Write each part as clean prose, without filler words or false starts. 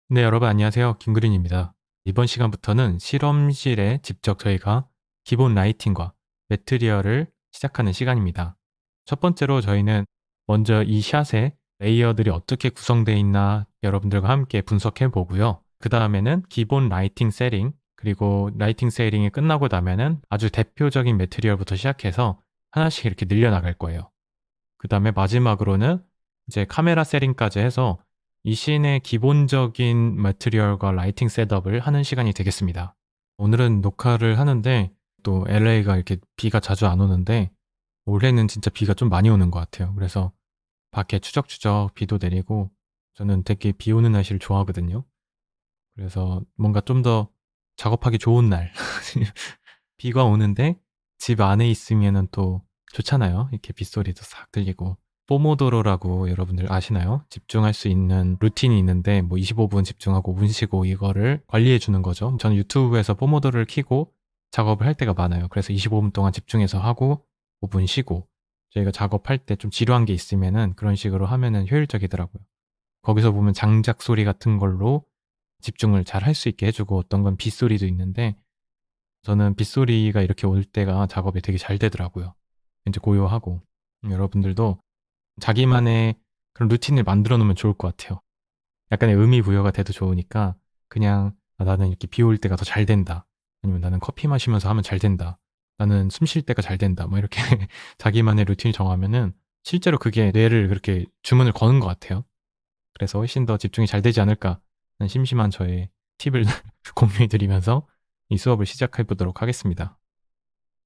네, 여러분 안녕하세요. 김그린입니다. 이번 시간부터는 실험실에 직접 저희가 기본 라이팅과 매트리얼을 시작하는 시간입니다. 첫 번째로 저희는 먼저 이 샷의 레이어들이 어떻게 구성되어 있나 여러분들과 함께 분석해 보고요. 그 다음에는 기본 라이팅 세팅, 그리고 라이팅 세팅이 끝나고 나면은 아주 대표적인 매트리얼부터 시작해서 하나씩 이렇게 늘려나갈 거예요. 그 다음에 마지막으로는 이제 카메라 세팅까지 해서 이 씬의 기본적인 매트리얼과 라이팅 셋업을 하는 시간이 되겠습니다. 오늘은 녹화를 하는데 또 LA가 이렇게 비가 자주 안 오는데 올해는 진짜 비가 좀 많이 오는 것 같아요. 그래서 밖에 추적추적 비도 내리고 저는 되게 비 오는 날씨를 좋아하거든요. 그래서 뭔가 좀 더 작업하기 좋은 날 비가 오는데 집 안에 있으면은 또 좋잖아요. 이렇게 빗소리도 싹 들리고. 포모도로라고 여러분들 아시나요? 집중할 수 있는 루틴이 있는데 뭐 25분 집중하고 5분 쉬고 이거를 관리해 주는 거죠. 저는 유튜브에서 포모도로를 켜고 작업을 할 때가 많아요. 그래서 25분 동안 집중해서 하고 5분 쉬고 저희가 작업할 때 좀 지루한 게 있으면은 그런 식으로 하면은 효율적이더라고요. 거기서 보면 장작 소리 같은 걸로 집중을 잘 할 수 있게 해주고 어떤 건 빗소리도 있는데 저는 빗소리가 이렇게 올 때가 작업이 되게 잘 되더라고요. 왠지 고요하고. 여러분들도 자기만의 그런 루틴을 만들어 놓으면 좋을 것 같아요. 약간의 의미 부여가 돼도 좋으니까 그냥 나는 이렇게 비 올 때가 더 잘 된다. 아니면 나는 커피 마시면서 하면 잘 된다. 나는 숨쉴 때가 잘 된다. 뭐 이렇게 자기만의 루틴을 정하면은 실제로 그게 뇌를 그렇게 주문을 거는 것 같아요. 그래서 훨씬 더 집중이 잘 되지 않을까 하는 심심한 저의 팁을 공유해 드리면서 이 수업을 시작해 보도록 하겠습니다.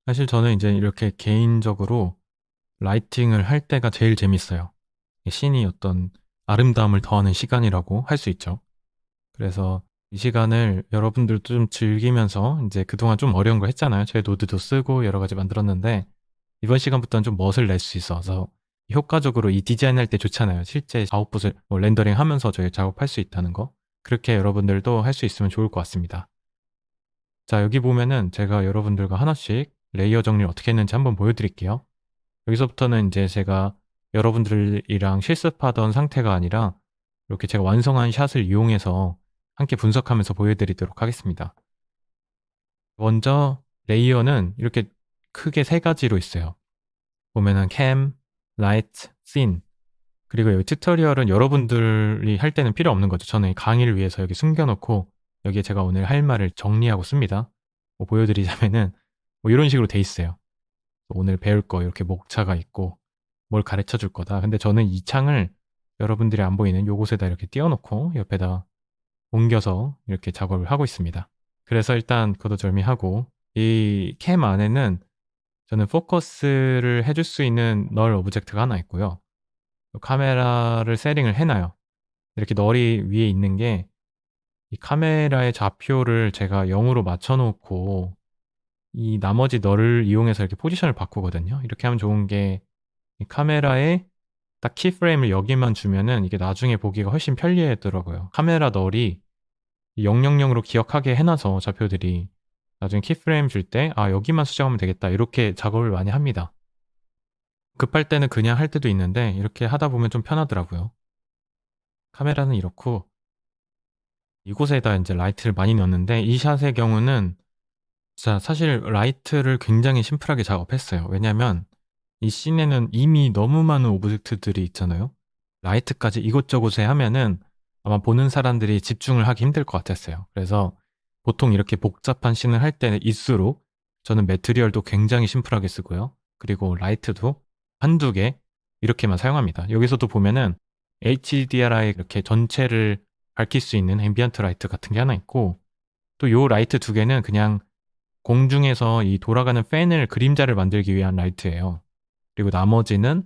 사실 저는 이제 이렇게 개인적으로 라이팅을 할 때가 제일 재밌어요. 씬이 어떤 아름다움을 더하는 시간이라고 할 수 있죠. 그래서 이 시간을 여러분들도 좀 즐기면서 이제 그동안 좀 어려운 거 했잖아요. 제 노드도 쓰고 여러 가지 만들었는데 이번 시간부터는 좀 멋을 낼 수 있어서 효과적으로 이 디자인할 때 좋잖아요. 실제 아웃풋을 뭐 렌더링 하면서 저희 작업할 수 있다는 거. 그렇게 여러분들도 할 수 있으면 좋을 것 같습니다. 자, 여기 보면은 제가 여러분들과 하나씩 레이어 정리를 어떻게 했는지 한번 보여드릴게요. 여기서부터는 이제 제가 여러분들이랑 실습하던 상태가 아니라 이렇게 제가 완성한 샷을 이용해서 함께 분석하면서 보여드리도록 하겠습니다. 먼저 레이어는 이렇게 크게 세 가지로 있어요. 보면은 캠, 라이트, 씬. 그리고 여기 튜토리얼은 여러분들이 할 때는 필요 없는 거죠. 저는 강의를 위해서 여기 숨겨놓고 여기에 제가 오늘 할 말을 정리하고 씁니다. 뭐 보여드리자면은 뭐 이런 식으로 돼 있어요. 오늘 배울 거 이렇게 목차가 있고 뭘 가르쳐 줄 거다. 근데 저는 이 창을 여러분들이 안 보이는 요곳에다 이렇게 띄워놓고 옆에다 옮겨서 이렇게 작업을 하고 있습니다. 그래서 일단 거두절미하고 이 캠 안에는 저는 포커스를 해줄 수 있는 널 오브젝트가 하나 있고요. 카메라를 세팅을 해놔요. 이렇게 널이 위에 있는 게 이 카메라의 좌표를 제가 0으로 맞춰놓고 이 나머지 널을 이용해서 이렇게 포지션을 바꾸거든요. 이렇게 하면 좋은 게 이 카메라에 딱 키프레임을 여기만 주면은 이게 나중에 보기가 훨씬 편리하더라고요. 카메라 널이 000으로 기억하게 해놔서 좌표들이 나중에 키프레임 줄 때 아 여기만 수정하면 되겠다 이렇게 작업을 많이 합니다. 급할 때는 그냥 할 때도 있는데 이렇게 하다 보면 좀 편하더라고요. 카메라는 이렇고 이곳에다 이제 라이트를 많이 넣었는데 이 샷의 경우는 자 사실 라이트를 굉장히 심플하게 작업했어요. 왜냐면 이 씬에는 이미 너무 많은 오브젝트들이 있잖아요. 라이트까지 이곳저곳에 하면은 아마 보는 사람들이 집중을 하기 힘들 것 같았어요. 그래서 보통 이렇게 복잡한 씬을 할 때는 일수록 저는 매트리얼도 굉장히 심플하게 쓰고요. 그리고 라이트도 한두 개 이렇게만 사용합니다. 여기서도 보면은 HDRI 이렇게 전체를 밝힐 수 있는 앰비언트 라이트 같은 게 하나 있고 또 요 라이트 두 개는 그냥 공중에서 이 돌아가는 팬을 그림자를 만들기 위한 라이트예요. 그리고 나머지는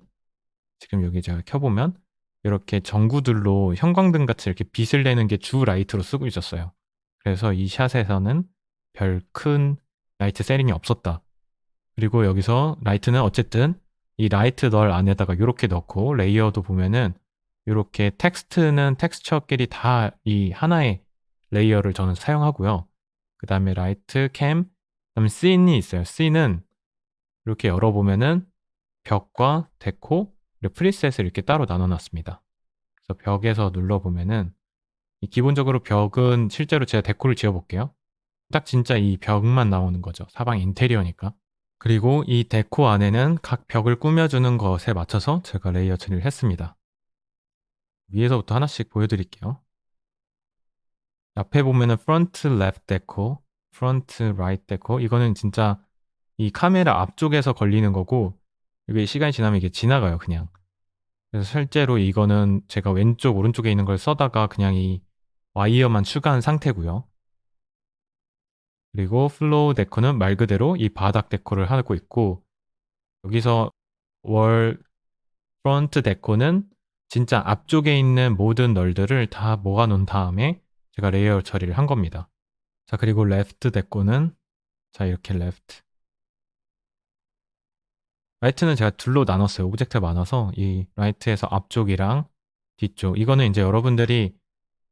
지금 여기 제가 켜보면 이렇게 전구들로 형광등 같이 이렇게 빛을 내는 게 주 라이트로 쓰고 있었어요. 그래서 이 샷에서는 별 큰 라이트 세팅이 없었다. 그리고 여기서 라이트는 어쨌든 이 라이트 널 안에다가 이렇게 넣고 레이어도 보면은 이렇게 텍스트는 텍스처끼리 다 이 하나의 레이어를 저는 사용하고요. 그 다음에 라이트, 캠, 그다음에 씬이 있어요. 씬은 이렇게 열어보면은 벽과 데코, 그리고 프리셋을 이렇게 따로 나눠놨습니다. 그래서 벽에서 눌러보면은 기본적으로 벽은 실제로 제가 데코를 지어 볼게요. 딱 진짜 이 벽만 나오는 거죠. 사방 인테리어니까. 그리고 이 데코 안에는 각 벽을 꾸며주는 것에 맞춰서 제가 레이어 처리를 했습니다. 위에서부터 하나씩 보여드릴게요. 앞에 보면은 프론트 레프트 데코, 프론트 라이트 데코. 이거는 진짜 이 카메라 앞쪽에서 걸리는 거고, 이게 시간이 지나면 이게 지나가요, 그냥. 그래서 실제로 이거는 제가 왼쪽, 오른쪽에 있는 걸 써다가 그냥 이 와이어만 추가한 상태고요. 그리고 플로우 데코는 말 그대로 이 바닥 데코를 하고 있고, 여기서 월 프론트 데코는 진짜 앞쪽에 있는 모든 널들을 다 모아 놓은 다음에 제가 레이어 처리를 한 겁니다. 자, 그리고 레프트 데코는 자, 이렇게 레프트. 라이트는 제가 둘로 나눴어요. 오브젝트가 많아서 이 라이트에서 앞쪽이랑 뒤쪽. 이거는 이제 여러분들이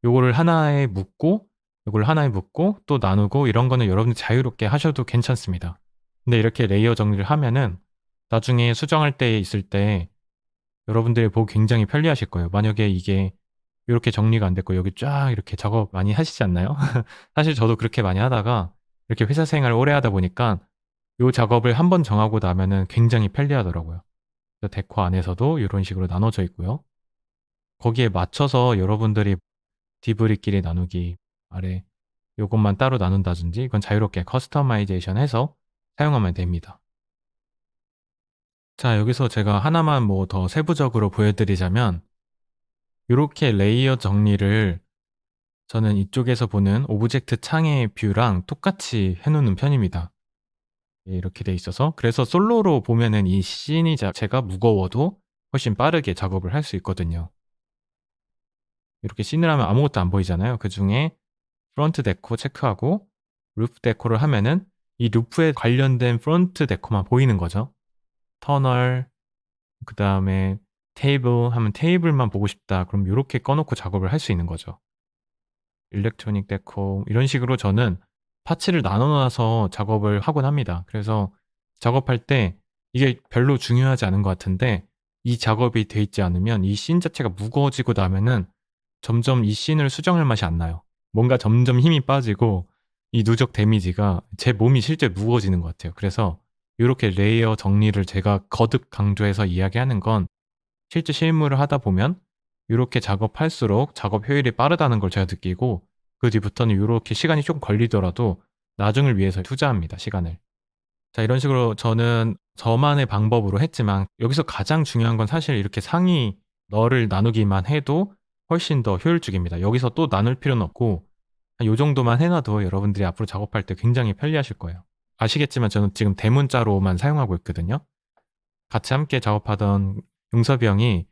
요거를 하나에 묶고 요걸 하나에 묶고 또 나누고 이런 거는 여러분들 자유롭게 하셔도 괜찮습니다. 근데 이렇게 레이어 정리를 하면은 나중에 수정할 때 있을 때 여러분들이 보기 굉장히 편리하실 거예요. 만약에 이게 이렇게 정리가 안 됐고 여기 쫙 이렇게 작업 많이 하시지 않나요? 사실 저도 그렇게 많이 하다가 이렇게 회사 생활 오래 하다 보니까 요 작업을 한번 정하고 나면은 굉장히 편리하더라고요. 그래서 데코 안에서도 이런 식으로 나눠져 있고요. 거기에 맞춰서 여러분들이 디브리끼리 나누기 아래 요것만 따로 나눈다든지 이건 자유롭게 커스터마이제이션 해서 사용하면 됩니다. 자, 여기서 제가 하나만 뭐 더 세부적으로 보여드리자면 요렇게 레이어 정리를 저는 이쪽에서 보는 오브젝트 창의 뷰랑 똑같이 해놓는 편입니다. 이렇게 돼 있어서 그래서 솔로로 보면은 이 씬이 자체가 무거워도 훨씬 빠르게 작업을 할 수 있거든요. 이렇게 씬을 하면 아무것도 안 보이잖아요. 그 중에 프론트 데코 체크하고 루프 데코를 하면은 이 루프에 관련된 프론트 데코만 보이는 거죠. 터널, 그 다음에 테이블 하면 테이블만 보고 싶다. 그럼 이렇게 꺼놓고 작업을 할 수 있는 거죠. 일렉트로닉 데코 이런 식으로 저는 파츠를 나눠놔서 작업을 하곤 합니다. 그래서 작업할 때 이게 별로 중요하지 않은 것 같은데 이 작업이 돼 있지 않으면 이 씬 자체가 무거워지고 나면은 점점 이 씬을 수정할 맛이 안 나요. 뭔가 점점 힘이 빠지고 이 누적 데미지가 제 몸이 실제 무거워지는 것 같아요. 그래서 이렇게 레이어 정리를 제가 거듭 강조해서 이야기하는 건 실제 실무를 하다 보면 이렇게 작업할수록 작업 효율이 빠르다는 걸 제가 느끼고 그 뒤부터는 이렇게 시간이 좀 걸리더라도 나중을 위해서 투자합니다, 시간을. 자, 이런 식으로 저는 저만의 방법으로 했지만 여기서 가장 중요한 건 사실 이렇게 상위 널을 나누기만 해도 훨씬 더 효율적입니다. 여기서 또 나눌 필요는 없고 요 정도만 해놔도 여러분들이 앞으로 작업할 때 굉장히 편리하실 거예요. 아시겠지만 저는 지금 대문자로만 사용하고 있거든요. 같이 함께 작업하던 용섭이 형이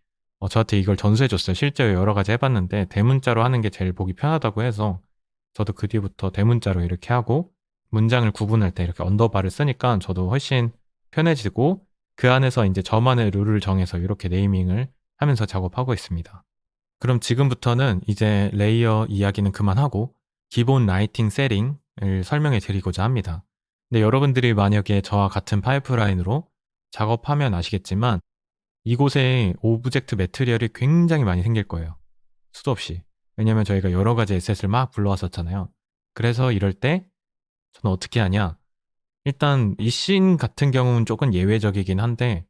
저한테 이걸 전수해 줬어요. 실제로 여러 가지 해봤는데 대문자로 하는 게 제일 보기 편하다고 해서 저도 그 뒤부터 대문자로 이렇게 하고 문장을 구분할 때 이렇게 언더바를 쓰니까 저도 훨씬 편해지고 그 안에서 이제 저만의 룰을 정해서 이렇게 네이밍을 하면서 작업하고 있습니다. 그럼 지금부터는 이제 레이어 이야기는 그만하고 기본 라이팅 세팅을 설명해 드리고자 합니다. 근데 여러분들이 만약에 저와 같은 파이프라인으로 작업하면 아시겠지만 이곳에 오브젝트 매트리얼이 굉장히 많이 생길 거예요. 수도 없이. 왜냐면 저희가 여러 가지 에셋을 막 불러왔었잖아요. 그래서 이럴 때 저는 어떻게 하냐. 일단 이 씬 같은 경우는 조금 예외적이긴 한데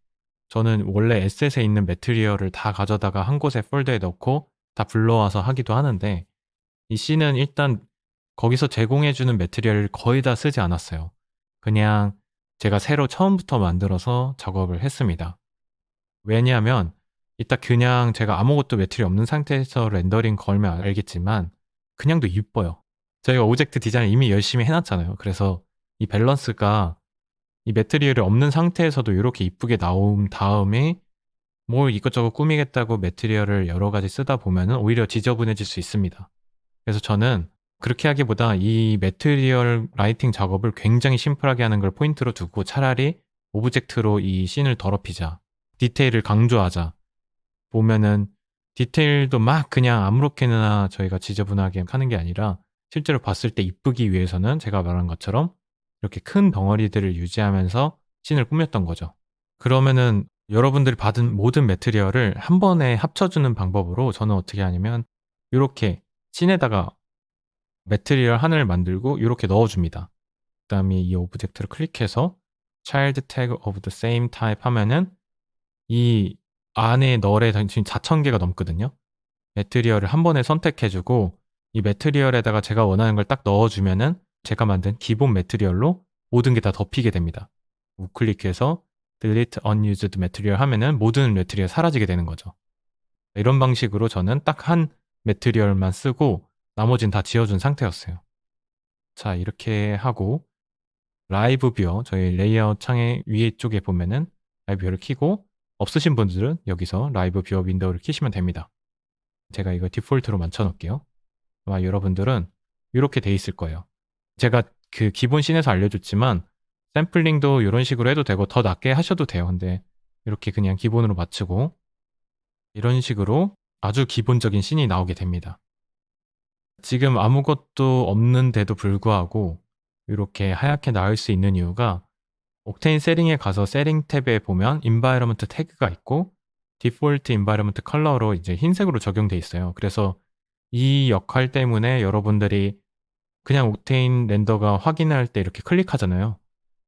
저는 원래 에셋에 있는 매트리얼을 다 가져다가 한 곳에 폴더에 넣고 다 불러와서 하기도 하는데 이 씬은 일단 거기서 제공해주는 매트리얼을 거의 다 쓰지 않았어요. 그냥 제가 새로 처음부터 만들어서 작업을 했습니다. 왜냐하면 이따 그냥 제가 아무것도 매트리얼 없는 상태에서 렌더링 걸면 알겠지만 그냥도 이뻐요. 저희가 오브젝트 디자인을 이미 열심히 해놨잖아요. 그래서 이 밸런스가 이 매트리얼이 없는 상태에서도 이렇게 이쁘게 나온 다음에 뭐 이것저것 꾸미겠다고 매트리얼을 여러 가지 쓰다 보면은 오히려 지저분해질 수 있습니다. 그래서 저는 그렇게 하기보다 이 매트리얼 라이팅 작업을 굉장히 심플하게 하는 걸 포인트로 두고 차라리 오브젝트로 이 씬을 더럽히자. 디테일을 강조하자. 보면은 디테일도 막 그냥 아무렇게나 저희가 지저분하게 하는 게 아니라 실제로 봤을 때 이쁘기 위해서는 제가 말한 것처럼 이렇게 큰 덩어리들을 유지하면서 씬을 꾸몄던 거죠. 그러면은 여러분들이 받은 모든 매트리얼을 한 번에 합쳐주는 방법으로 저는 어떻게 하냐면 이렇게 씬에다가 매트리얼 하나를 만들고 이렇게 넣어줍니다. 그 다음에 이 오브젝트를 클릭해서 child tag of the same type 하면은 이 안에 널에 지금 4,000개가 넘거든요. 매트리얼을 한 번에 선택해주고 이 매트리얼에다가 제가 원하는 걸 딱 넣어주면은 제가 만든 기본 매트리얼로 모든 게 다 덮이게 됩니다. 우클릭해서 delete unused material 하면은 모든 매트리얼 사라지게 되는 거죠. 이런 방식으로 저는 딱 한 매트리얼만 쓰고 나머지는 다 지워준 상태였어요. 자, 이렇게 하고 라이브 뷰어, 저희 레이아웃 창의 위에 쪽에 보면은 라이브 뷰어를 켜고 없으신 분들은 여기서 라이브 뷰어 윈도우를 켜시면 됩니다. 제가 이거 디폴트로 맞춰놓을게요. 아마 여러분들은 이렇게 돼 있을 거예요. 제가 그 기본 씬에서 알려줬지만 샘플링도 이런 식으로 해도 되고 더 낮게 하셔도 돼요. 근데 이렇게 그냥 기본으로 맞추고 이런 식으로 아주 기본적인 씬이 나오게 됩니다. 지금 아무것도 없는데도 불구하고 이렇게 하얗게 나올 수 있는 이유가 옥테인 세팅에 가서 세팅 탭에 보면 environment 태그가 있고 디폴트 environment 컬러로 이제 흰색으로 적용돼 있어요. 그래서 이 역할 때문에 여러분들이 그냥 옥테인 렌더가 확인할 때 이렇게 클릭하잖아요.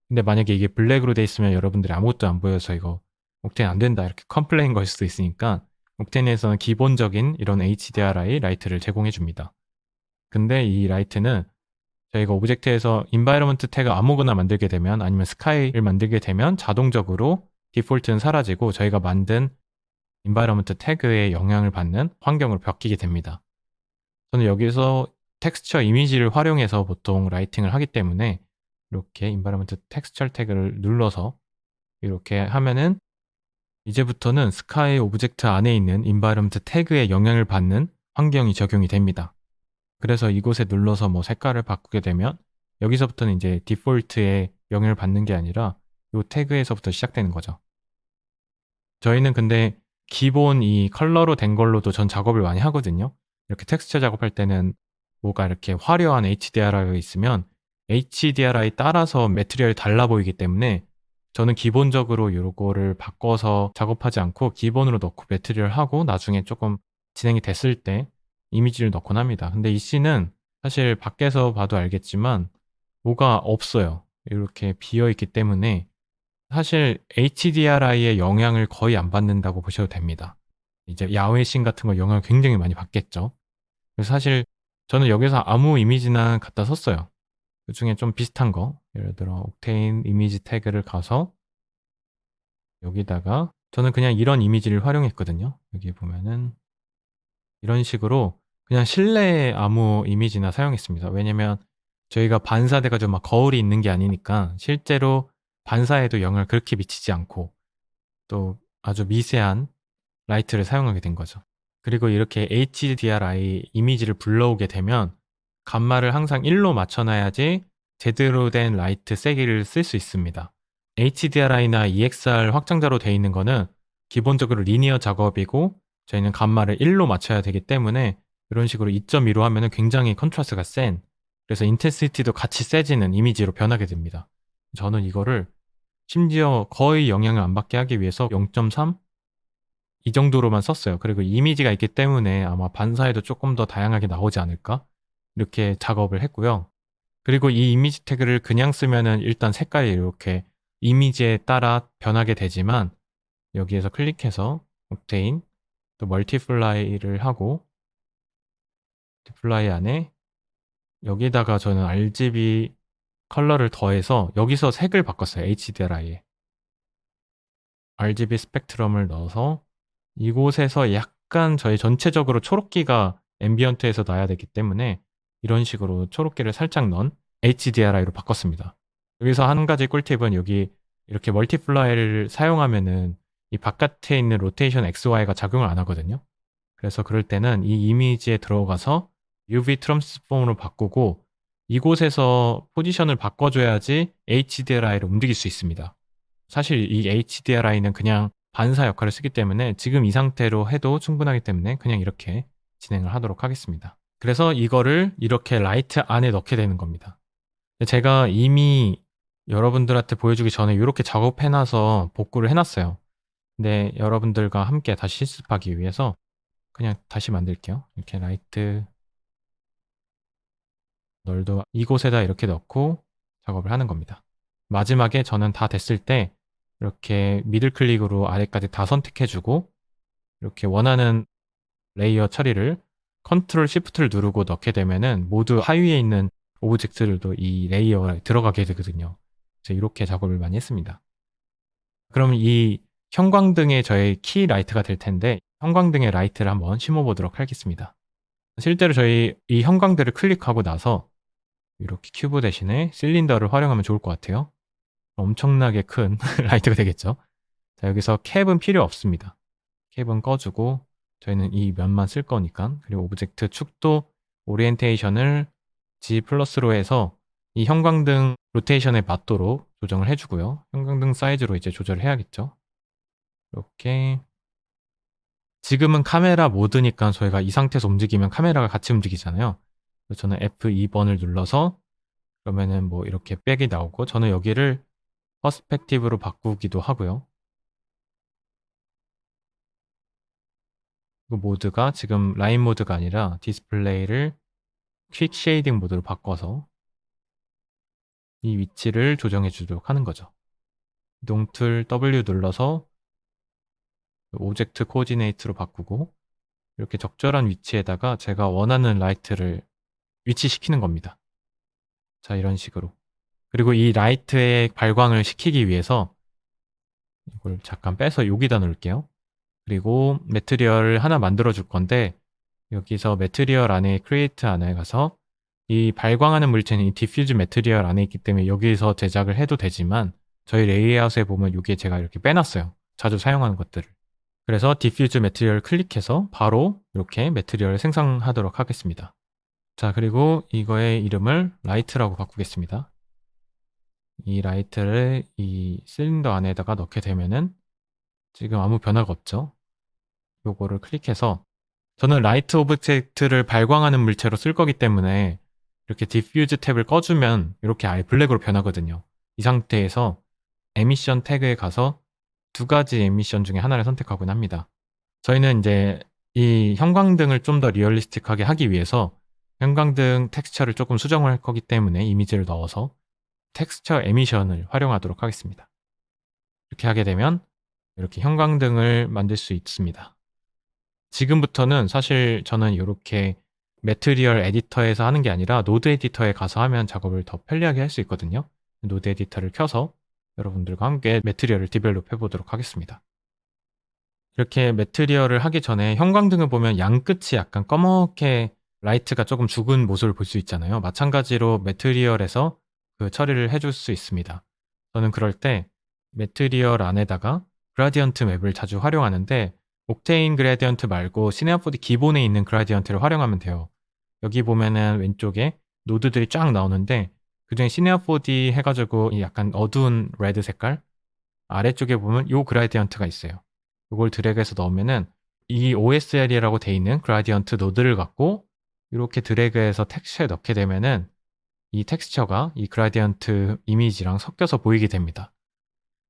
근데 만약에 이게 블랙으로 돼 있으면 여러분들이 아무것도 안 보여서 이거 옥테인 안 된다 이렇게 컴플레인 걸 수도 있으니까 옥테인에서는 기본적인 이런 HDRI 라이트를 제공해 줍니다. 근데 이 라이트는 저희가 오브젝트에서 environment 태그 아무거나 만들게 되면 아니면 스카이를 만들게 되면 자동적으로 디폴트는 사라지고 저희가 만든 environment 태그에 영향을 받는 환경으로 바뀌게 됩니다. 저는 여기서 텍스처 이미지를 활용해서 보통 라이팅을 하기 때문에 이렇게 environment 텍스처 태그를 눌러서 이렇게 하면은 이제부터는 스카이 오브젝트 안에 있는 environment 태그에 영향을 받는 환경이 적용이 됩니다. 그래서 이곳에 눌러서 뭐 색깔을 바꾸게 되면 여기서부터는 이제 디폴트에 영향을 받는 게 아니라 이 태그에서부터 시작되는 거죠. 저희는 근데 기본 이 컬러로 된 걸로도 전 작업을 많이 하거든요. 이렇게 텍스처 작업할 때는 뭐가 이렇게 화려한 HDRI가 있으면 HDRI 따라서 매트리얼이 달라 보이기 때문에 저는 기본적으로 요거를 바꿔서 작업하지 않고 기본으로 넣고 매트리얼 하고 나중에 조금 진행이 됐을 때 이미지를 넣곤 합니다. 근데 이 씬은 사실 밖에서 봐도 알겠지만 뭐가 없어요. 이렇게 비어 있기 때문에 사실 HDRI의 영향을 거의 안 받는다고 보셔도 됩니다. 이제 야외 씬 같은 거 영향을 굉장히 많이 받겠죠. 그래서 사실 저는 여기서 아무 이미지나 갖다 썼어요. 그 중에 좀 비슷한 거, 예를 들어 옥테인 이미지 태그를 가서 여기다가 저는 그냥 이런 이미지를 활용했거든요. 여기 보면은 이런 식으로 그냥 실내에 아무 이미지나 사용했습니다. 왜냐면 저희가 반사돼가지고 막 거울이 있는 게 아니니까 실제로 반사에도 영향을 그렇게 미치지 않고 또 아주 미세한 라이트를 사용하게 된 거죠. 그리고 이렇게 HDRI 이미지를 불러오게 되면 감마를 항상 1로 맞춰놔야지 제대로 된 라이트 세기를 쓸 수 있습니다. HDRI나 EXR 확장자로 되어 있는 거는 기본적으로 리니어 작업이고 저희는 감마를 1로 맞춰야 되기 때문에 이런 식으로 2.2로 하면 굉장히 컨트라스트가 센, 그래서 인텐시티도 같이 세지는 이미지로 변하게 됩니다. 저는 이거를 심지어 거의 영향을 안 받게 하기 위해서 0.3? 이 정도로만 썼어요. 그리고 이미지가 있기 때문에 아마 반사에도 조금 더 다양하게 나오지 않을까? 이렇게 작업을 했고요. 그리고 이 이미지 태그를 그냥 쓰면은 일단 색깔이 이렇게 이미지에 따라 변하게 되지만 여기에서 클릭해서 옥테인 또 멀티플라이를 하고 디플라이 안에 여기다가 저는 RGB 컬러를 더해서 여기서 색을 바꿨어요. HDRI에 RGB 스펙트럼을 넣어서 이곳에서 약간 저희 전체적으로 초록기가 앰비언트에서 나야 되기 때문에 이런 식으로 초록기를 살짝 넣은 HDRI로 바꿨습니다. 여기서 한 가지 꿀팁은 여기 이렇게 멀티플라이를 사용하면은 이 바깥에 있는 로테이션 XY가 작용을 안 하거든요. 그래서 그럴 때는 이 이미지에 들어가서 UV 트랜스폼으로 바꾸고 이곳에서 포지션을 바꿔줘야지 HDRI를 움직일 수 있습니다. 사실 이 HDRI는 그냥 반사 역할을 쓰기 때문에 지금 이 상태로 해도 충분하기 때문에 그냥 이렇게 진행을 하도록 하겠습니다. 그래서 이거를 이렇게 라이트 안에 넣게 되는 겁니다. 제가 이미 여러분들한테 보여주기 전에 이렇게 작업해놔서 복구를 해놨어요. 근데 여러분들과 함께 다시 실습하기 위해서 그냥 다시 만들게요. 이렇게 라이트 널도 이곳에다 이렇게 넣고 작업을 하는 겁니다. 마지막에 저는 다 됐을 때 이렇게 미들 클릭으로 아래까지 다 선택해주고 이렇게 원하는 레이어 처리를 컨트롤 시프트를 누르고 넣게 되면은 모두 하위에 있는 오브젝트들도 이 레이어에 들어가게 되거든요. 그래서 이렇게 작업을 많이 했습니다. 그럼 이 형광등의 저의 키 라이트가 될 텐데 형광등의 라이트를 한번 심어보도록 하겠습니다. 실제로 저희 이 형광등을 클릭하고 나서 이렇게 큐브 대신에 실린더를 활용하면 좋을 것 같아요. 엄청나게 큰 라이트가 되겠죠. 자, 여기서 캡은 필요 없습니다. 캡은 꺼주고 저희는 이 면만 쓸 거니까. 그리고 오브젝트 축도 오리엔테이션을 G 플러스로 해서 이 형광등 로테이션에 맞도록 조정을 해주고요. 형광등 사이즈로 이제 조절을 해야겠죠. 이렇게 지금은 카메라 모드니까 저희가 이 상태에서 움직이면 카메라가 같이 움직이잖아요. 그래서 저는 F2번을 눌러서 그러면은 뭐 이렇게 백이 나오고 저는 여기를 퍼스펙티브로 바꾸기도 하고요. 그 모드가 지금 라인 모드가 아니라 디스플레이를 퀵 쉐이딩 모드로 바꿔서 이 위치를 조정해 주도록 하는 거죠. 이동 툴 W 눌러서 오브젝트 코디네이트로 바꾸고 이렇게 적절한 위치에다가 제가 원하는 라이트를 위치시키는 겁니다. 자, 이런 식으로. 그리고 이 라이트의 발광을 시키기 위해서 이걸 잠깐 빼서 여기다 놓을게요. 그리고 매트리얼을 하나 만들어 줄 건데 여기서 매트리얼 안에 크리에이트 안에 가서 이 발광하는 물체는 이 디퓨즈 매트리얼 안에 있기 때문에 여기서 제작을 해도 되지만 저희 레이아웃에 보면 여기에 제가 이렇게 빼놨어요. 자주 사용하는 것들을. 그래서 디퓨즈 매트리얼을 클릭해서 바로 이렇게 매트리얼을 생성하도록 하겠습니다. 자, 그리고 이거의 이름을 라이트라고 바꾸겠습니다. 이 라이트를 이 실린더 안에다가 넣게 되면은 지금 아무 변화가 없죠. 요거를 클릭해서 저는 라이트 오브젝트를 발광하는 물체로 쓸 거기 때문에 이렇게 디퓨즈 탭을 꺼주면 이렇게 아예 블랙으로 변하거든요. 이 상태에서 에미션 태그에 가서 두 가지 에미션 중에 하나를 선택하곤 합니다. 저희는 이제 이 형광등을 좀 더 리얼리스틱하게 하기 위해서 형광등 텍스처를 조금 수정을 할 거기 때문에 이미지를 넣어서 텍스처 에미션을 활용하도록 하겠습니다. 이렇게 하게 되면 이렇게 형광등을 만들 수 있습니다. 지금부터는 사실 저는 이렇게 매트리얼 에디터에서 하는 게 아니라 노드 에디터에 가서 하면 작업을 더 편리하게 할 수 있거든요. 노드 에디터를 켜서 여러분들과 함께 매트리얼을 디벨롭 해보도록 하겠습니다. 이렇게 매트리얼을 하기 전에 형광등을 보면 양끝이 약간 검게 라이트가 조금 죽은 모습을 볼 수 있잖아요. 마찬가지로 매트리얼에서 그 처리를 해줄 수 있습니다. 저는 그럴 때 매트리얼 안에다가 그라디언트 맵을 자주 활용하는데 옥테인 그라디언트 말고 시네아포디 기본에 있는 그라디언트를 활용하면 돼요. 여기 보면은 왼쪽에 노드들이 쫙 나오는데 그중에 시네아포디 해가지고 이 약간 어두운 레드 색깔 아래쪽에 보면 요 그라디언트가 있어요. 이걸 드래그해서 넣으면은 이 OSL이라고 돼 있는 그라디언트 노드를 갖고 이렇게 드래그해서 텍스처에 넣게 되면은 이 텍스처가 이 그라디언트 이미지랑 섞여서 보이게 됩니다.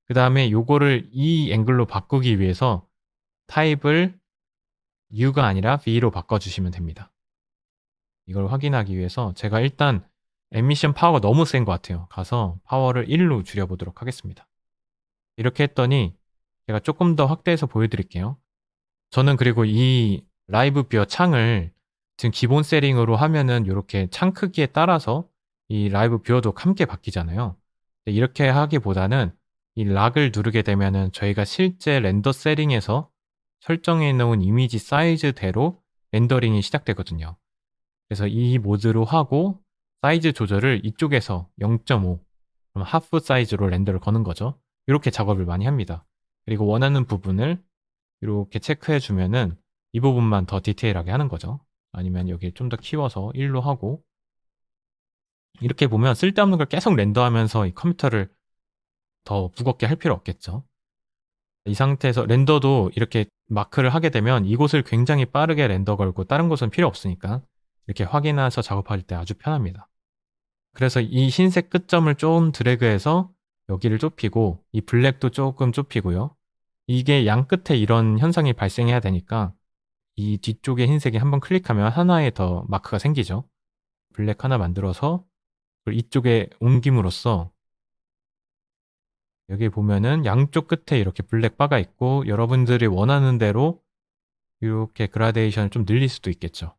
그 다음에 요거를 이 앵글로 바꾸기 위해서 타입을 U가 아니라 V로 바꿔주시면 됩니다. 이걸 확인하기 위해서 제가 일단 에미션 파워가 너무 센 것 같아요. 가서 파워를 1로 줄여보도록 하겠습니다. 이렇게 했더니 제가 조금 더 확대해서 보여드릴게요. 저는 그리고 이 라이브 뷰어 창을 지금 기본 세팅으로 하면은 이렇게 창 크기에 따라서 이 라이브 뷰어도 함께 바뀌잖아요. 이렇게 하기보다는 이 락을 누르게 되면은 저희가 실제 렌더 세팅에서 설정해 놓은 이미지 사이즈대로 렌더링이 시작되거든요. 그래서 이 모드로 하고 사이즈 조절을 이쪽에서 0.5 그럼 하프 사이즈로 렌더를 거는 거죠. 이렇게 작업을 많이 합니다. 그리고 원하는 부분을 이렇게 체크해 주면은 이 부분만 더 디테일하게 하는 거죠. 아니면 여기 좀 더 키워서 1로 하고 이렇게 보면 쓸데없는 걸 계속 렌더하면서 이 컴퓨터를 더 무겁게 할 필요 없겠죠. 이 상태에서 렌더도 이렇게 마크를 하게 되면 이곳을 굉장히 빠르게 렌더 걸고 다른 곳은 필요 없으니까 이렇게 확인해서 작업할 때 아주 편합니다. 그래서 이 흰색 끝점을 좀 드래그해서 여기를 좁히고 이 블랙도 조금 좁히고요. 이게 양 끝에 이런 현상이 발생해야 되니까 이 뒤쪽에 흰색이 한번 클릭하면 하나의 더 마크가 생기죠. 블랙 하나 만들어서 그걸 이쪽에 옮김으로써 여기 보면은 양쪽 끝에 이렇게 블랙 바가 있고 여러분들이 원하는 대로 이렇게 그라데이션을 좀 늘릴 수도 있겠죠.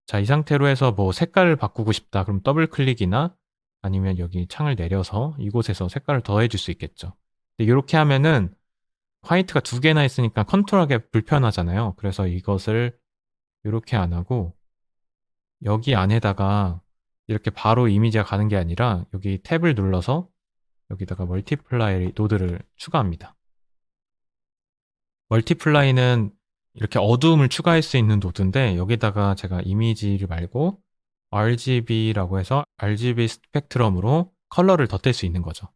자, 이 상태로 해서 뭐 색깔을 바꾸고 싶다. 그럼 더블 클릭이나 아니면 여기 창을 내려서 이곳에서 색깔을 더해줄 수 있겠죠. 근데 이렇게 하면은 화이트가 두 개나 있으니까 컨트롤하기 불편하잖아요. 그래서 이것을 이렇게 안 하고 여기 안에다가 이렇게 바로 이미지가 가는 게 아니라 여기 탭을 눌러서 여기다가 멀티플라이 노드를 추가합니다. 멀티플라이는 이렇게 어두움을 추가할 수 있는 노드인데 여기다가 제가 이미지를 말고 RGB라고 해서 RGB 스펙트럼으로 컬러를 덧댈 수 있는 거죠.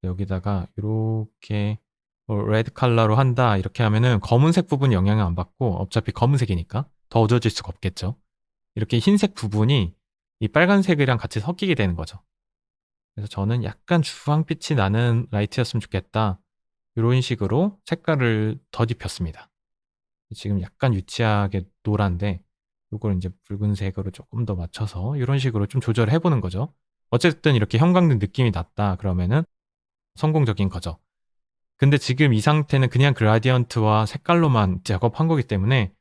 여기다가 이렇게 레드 컬러로 한다 이렇게 하면은 검은색 부분 영향을 안 받고 어차피 검은색이니까 더 어두워질 수가 없겠죠. 이렇게 흰색 부분이 이 빨간색이랑 같이 섞이게 되는 거죠. 그래서 저는 약간 주황빛이 나는 라이트였으면 좋겠다. 이런 식으로 색깔을 덧입혔습니다. 지금 약간 유치하게 노란데 이걸 이제 붉은색으로 조금 더 맞춰서 이런 식으로 좀 조절을 해보는 거죠. 어쨌든 이렇게 형광등 느낌이 났다 그러면은 성공적인 거죠. 근데 지금 이 상태는 그냥 그라디언트와 색깔로만 작업한 거기 때문에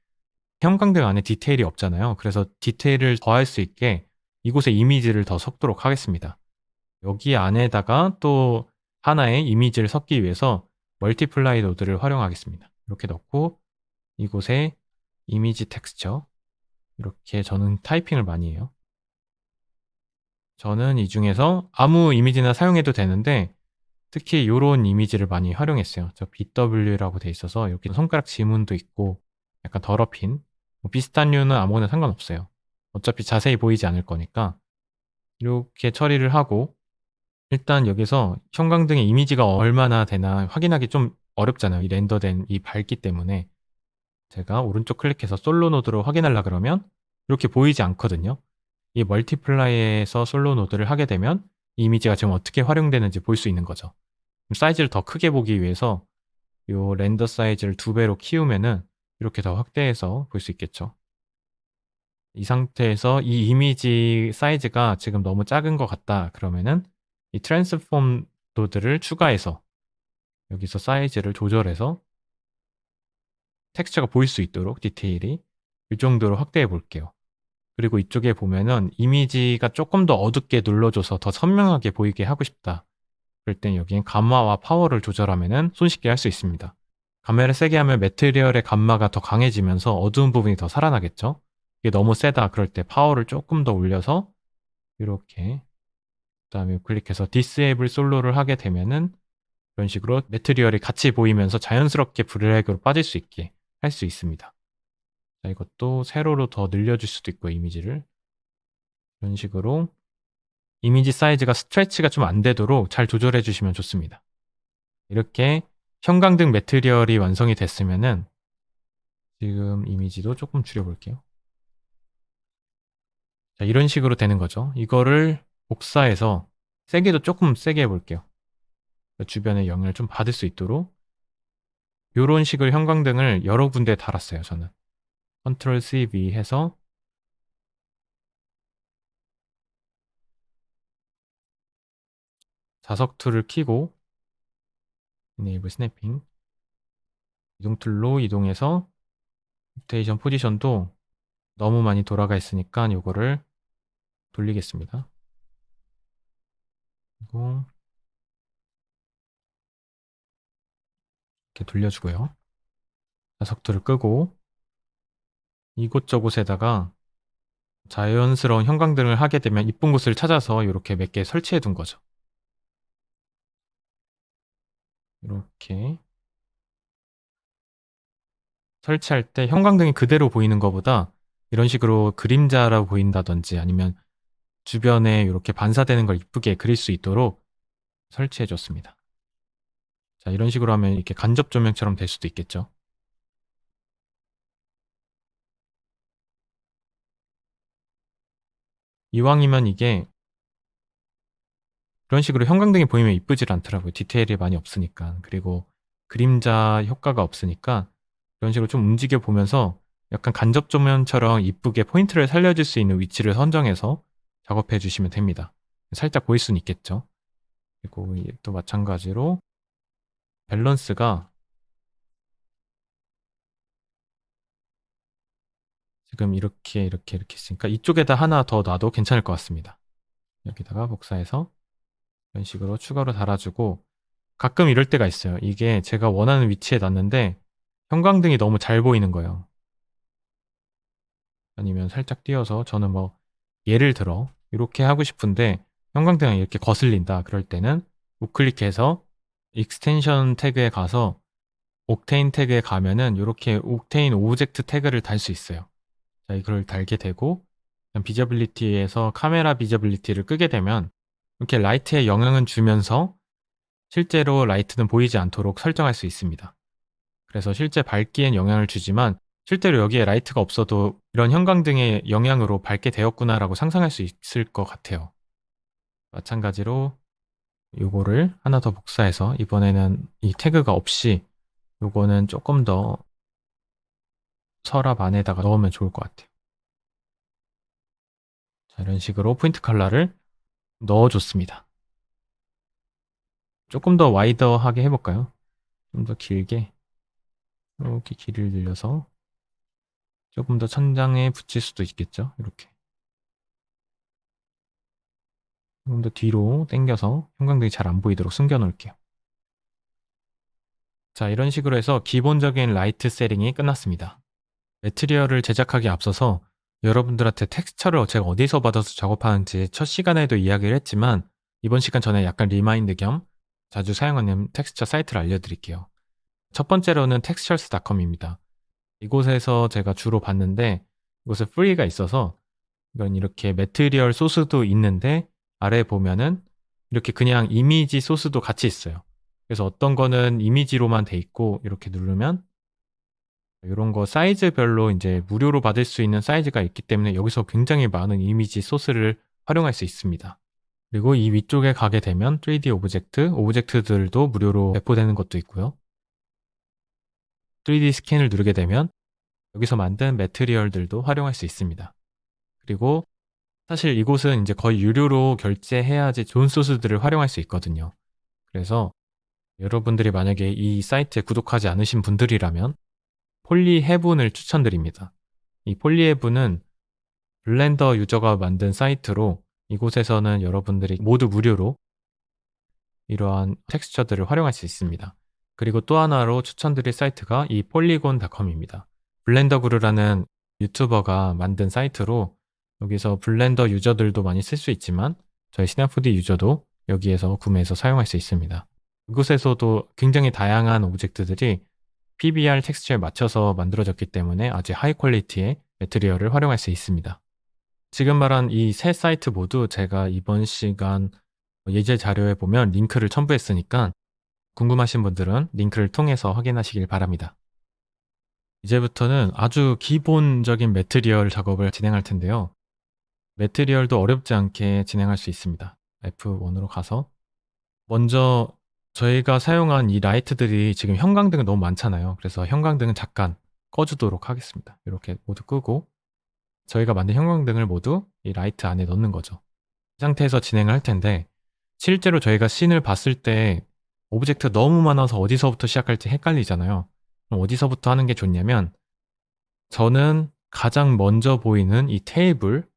형광등 안에 디테일이 없잖아요. 그래서 디테일을 더할 수 있게 이곳에 이미지를 더 섞도록 하겠습니다. 여기 안에다가 또 하나의 이미지를 섞기 위해서 멀티플라이 노드를 활용하겠습니다. 이렇게 넣고 이곳에 이미지 텍스처 이렇게 저는 타이핑을 많이 해요. 저는 이 중에서 아무 이미지나 사용해도 되는데 특히 이런 이미지를 많이 활용했어요. 저 BW라고 돼 있어서 이렇게 손가락 지문도 있고 약간 더럽힌 뭐 비슷한 류는 아무거나 상관없어요. 어차피 자세히 보이지 않을 거니까 이렇게 처리를 하고 일단 여기서 형광등의 이미지가 얼마나 되나 확인하기 좀 어렵잖아요. 이 렌더된 이 밝기 때문에 제가 오른쪽 클릭해서 솔로 노드로 확인하려 그러면 이렇게 보이지 않거든요. 이 멀티플라이에서 솔로 노드를 하게 되면 이 이미지가 지금 어떻게 활용되는지 볼 수 있는 거죠. 사이즈를 더 크게 보기 위해서 이 렌더 사이즈를 2배로 키우면은 이렇게 더 확대해서 볼 수 있겠죠. 이 상태에서 이 이미지 사이즈가 지금 너무 작은 것 같다 그러면은 이 트랜스폼 노드를 추가해서 여기서 사이즈를 조절해서 텍스처가 보일 수 있도록 디테일이 이 정도로 확대해 볼게요. 그리고 이쪽에 보면은 이미지가 조금 더 어둡게 눌러줘서 더 선명하게 보이게 하고 싶다. 그럴 땐 여기엔 감마와 파워를 조절하면은 손쉽게 할 수 있습니다. 감마를 세게 하면 매트리얼의 감마가 더 강해지면서 어두운 부분이 더 살아나겠죠? 이게 너무 세다 그럴 때 파워를 조금 더 올려서 이렇게 그다음에 클릭해서 디스에이블 솔로를 하게 되면은 이런 식으로 매트리얼이 같이 보이면서 자연스럽게 블랙으로 빠질 수 있게 할 수 있습니다. 자, 이것도 세로로 더 늘려줄 수도 있고 이미지를 이런 식으로 이미지 사이즈가 스트레치가 좀 안 되도록 잘 조절해 주시면 좋습니다. 이렇게 형광등 매트리얼이 완성이 됐으면은 지금 이미지도 조금 줄여볼게요. 자, 이런 식으로 되는 거죠. 이거를 복사해서 세게도 조금 세게 해볼게요. 주변에 영향을 좀 받을 수 있도록 이런 식으로 형광등을 여러 군데 달았어요. 저는 Ctrl C V 해서 자석 툴을 켜고 Enable Snapping 이동 툴로 이동해서 로테이션 포지션도 너무 많이 돌아가 있으니까 이거를 돌리겠습니다. 그리고 이렇게 돌려주고요. 자석 툴을 끄고 이곳저곳에다가 자연스러운 형광등을 하게 되면 이쁜 곳을 찾아서 이렇게 몇 개 설치해 둔 거죠. 이렇게 설치할 때 형광등이 그대로 보이는 것보다 이런 식으로 그림자라고 보인다든지 아니면 주변에 이렇게 반사되는 걸 이쁘게 그릴 수 있도록 설치해 줬습니다. 자, 이런 식으로 하면 이렇게 간접 조명처럼 될 수도 있겠죠. 이왕이면 이게 이런 식으로 형광등이 보이면 이쁘질 않더라고요. 디테일이 많이 없으니까. 그리고 그림자 효과가 없으니까 이런 식으로 좀 움직여 보면서 약간 간접 조명처럼 이쁘게 포인트를 살려줄 수 있는 위치를 선정해서 작업해 주시면 됩니다. 살짝 보일 수는 있겠죠. 그리고 또 마찬가지로 밸런스가 지금 이렇게 있으니까 이쪽에다 하나 더 놔도 괜찮을 것 같습니다. 여기다가 복사해서 이런 식으로 추가로 달아주고, 가끔 이럴 때가 있어요. 이게 제가 원하는 위치에 놨는데 형광등이 너무 잘 보이는 거예요. 아니면 살짝 띄어서 저는 뭐 예를 들어 이렇게 하고 싶은데 형광등이 이렇게 거슬린다. 그럴 때는 우클릭해서 익스텐션 태그에 가서 옥테인 태그에 가면은 이렇게 옥테인 오브젝트 태그를 달 수 있어요. 자, 이걸 달게 되고 비저빌리티에서 카메라 비저빌리티를 끄게 되면 이렇게 라이트에 영향을 주면서 실제로 라이트는 보이지 않도록 설정할 수 있습니다. 그래서 실제 밝기엔 영향을 주지만 실제로 여기에 라이트가 없어도 이런 형광등의 영향으로 밝게 되었구나라고 상상할 수 있을 것 같아요. 마찬가지로 요거를 하나 더 복사해서 이번에는 이 태그가 없이 요거는 조금 더 서랍 안에다가 넣으면 좋을 것 같아요. 자, 이런 식으로 포인트 컬러를 넣어줬습니다. 조금 더 와이더하게 해볼까요? 좀 더 길게 이렇게 길이를 늘려서 조금 더 천장에 붙일 수도 있겠죠? 이렇게 조금 더 뒤로 당겨서 형광등이 잘 안 보이도록 숨겨 놓을게요. 자, 이런 식으로 해서 기본적인 라이트 세팅이 끝났습니다. 매트리얼을 제작하기 앞서서 여러분들한테 텍스처를 제가 어디서 받아서 작업하는지 첫 시간에도 이야기를 했지만 이번 시간 전에 약간 리마인드 겸 자주 사용하는 텍스처 사이트를 알려드릴게요. 첫 번째로는 textures.com입니다. 이곳에서 제가 주로 봤는데 이곳에 프리가 있어서 이건 이렇게 매트리얼 소스도 있는데 아래에 보면은 이렇게 그냥 이미지 소스도 같이 있어요. 그래서 어떤 거는 이미지로만 돼 있고 이렇게 누르면 이런 거 사이즈별로 이제 무료로 받을 수 있는 사이즈가 있기 때문에 여기서 굉장히 많은 이미지 소스를 활용할 수 있습니다. 그리고 이 위쪽에 가게 되면 3D 오브젝트들도 무료로 배포되는 것도 있고요. 3D 스캔을 누르게 되면 여기서 만든 매트리얼들도 활용할 수 있습니다. 그리고 사실 이곳은 이제 거의 유료로 결제해야지 좋은 소스들을 활용할 수 있거든요. 그래서 여러분들이 만약에 이 사이트에 구독하지 않으신 분들이라면 폴리헤븐을 추천드립니다. 이 폴리헤븐은 블렌더 유저가 만든 사이트로 이곳에서는 여러분들이 모두 무료로 이러한 텍스처들을 활용할 수 있습니다. 그리고 또 하나로 추천드릴 사이트가 이 폴리곤닷컴입니다. 블렌더 그루라는 유튜버가 만든 사이트로 여기서 블렌더 유저들도 많이 쓸 수 있지만 저희 시나프디 유저도 여기에서 구매해서 사용할 수 있습니다. 이곳에서도 굉장히 다양한 오브젝트들이 PBR 텍스처에 맞춰서 만들어졌기 때문에 아주 하이 퀄리티의 매트리얼을 활용할 수 있습니다. 지금 말한 이 세 사이트 모두 제가 이번 시간 예제 자료에 보면 링크를 첨부했으니까 궁금하신 분들은 링크를 통해서 확인하시길 바랍니다. 이제부터는 아주 기본적인 매트리얼 작업을 진행할 텐데요. 매트리얼도 어렵지 않게 진행할 수 있습니다. F1으로 가서 먼저 저희가 사용한 이 라이트들이 지금 형광등은 너무 많잖아요. 그래서 형광등은 잠깐 꺼주도록 하겠습니다. 이렇게 모두 끄고 저희가 만든 형광등을 모두 이 라이트 안에 넣는 거죠. 이 상태에서 진행을 할 텐데 실제로 저희가 씬을 봤을 때 오브젝트가 너무 많아서 어디서부터 시작할지 헷갈리잖아요. 그럼 어디서부터 하는 게 좋냐면 저는 가장 먼저 보이는 이 테이블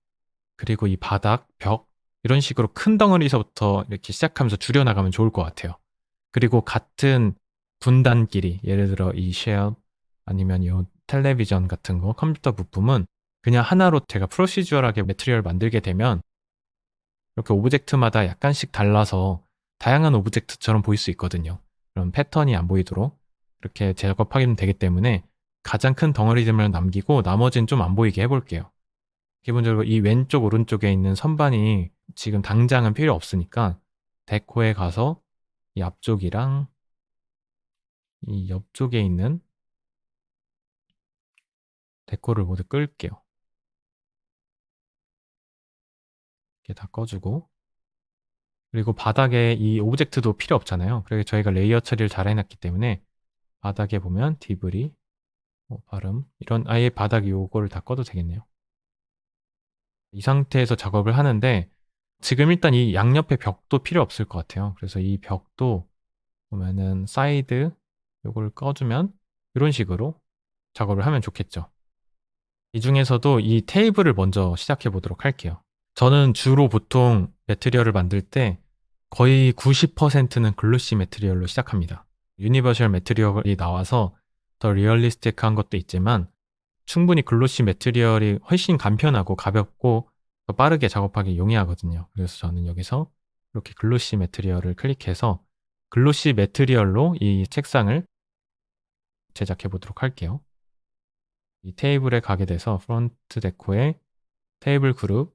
그리고 이 바닥, 벽 이런 식으로 큰 덩어리서부터 이렇게 시작하면서 줄여나가면 좋을 것 같아요. 그리고 같은 분단끼리 예를 들어 이 쉘 아니면 이 텔레비전 같은 거 컴퓨터 부품은 그냥 하나로 제가 프로시저럴하게 매트리얼 만들게 되면 이렇게 오브젝트마다 약간씩 달라서 다양한 오브젝트처럼 보일 수 있거든요. 그럼 패턴이 안 보이도록 이렇게 작업하면 되기 때문에 가장 큰 덩어리들만 남기고 나머지는 좀 안 보이게 해볼게요. 기본적으로 이 왼쪽 오른쪽에 있는 선반이 지금 당장은 필요 없으니까 데코에 가서 이 앞쪽이랑 이 옆쪽에 있는 데코를 모두 끌게요. 이렇게 다 꺼주고 그리고 바닥에 이 오브젝트도 필요 없잖아요. 그래서 저희가 레이어 처리를 잘 해놨기 때문에 바닥에 보면 디브리, 발음 이런 아예 바닥 요거를 다 꺼도 되겠네요. 이 상태에서 작업을 하는데 지금 일단 이 양옆에 벽도 필요 없을 것 같아요. 그래서 이 벽도 보면은 사이드 요걸 꺼주면 이런 식으로 작업을 하면 좋겠죠. 이 중에서도 이 테이블을 먼저 시작해 보도록 할게요. 저는 주로 보통 매트리얼을 만들 때 거의 90%는 글로시 매트리얼로 시작합니다. 유니버셜 매트리얼이 나와서 더 리얼리스틱한 것도 있지만 충분히 글로시 매트리얼이 훨씬 간편하고 가볍고 더 빠르게 작업하기 용이하거든요. 그래서 저는 여기서 이렇게 글로시 매트리얼을 클릭해서 글로시 매트리얼로 이 책상을 제작해 보도록 할게요. 이 테이블에 가게 돼서 프론트 데코에 테이블 그룹,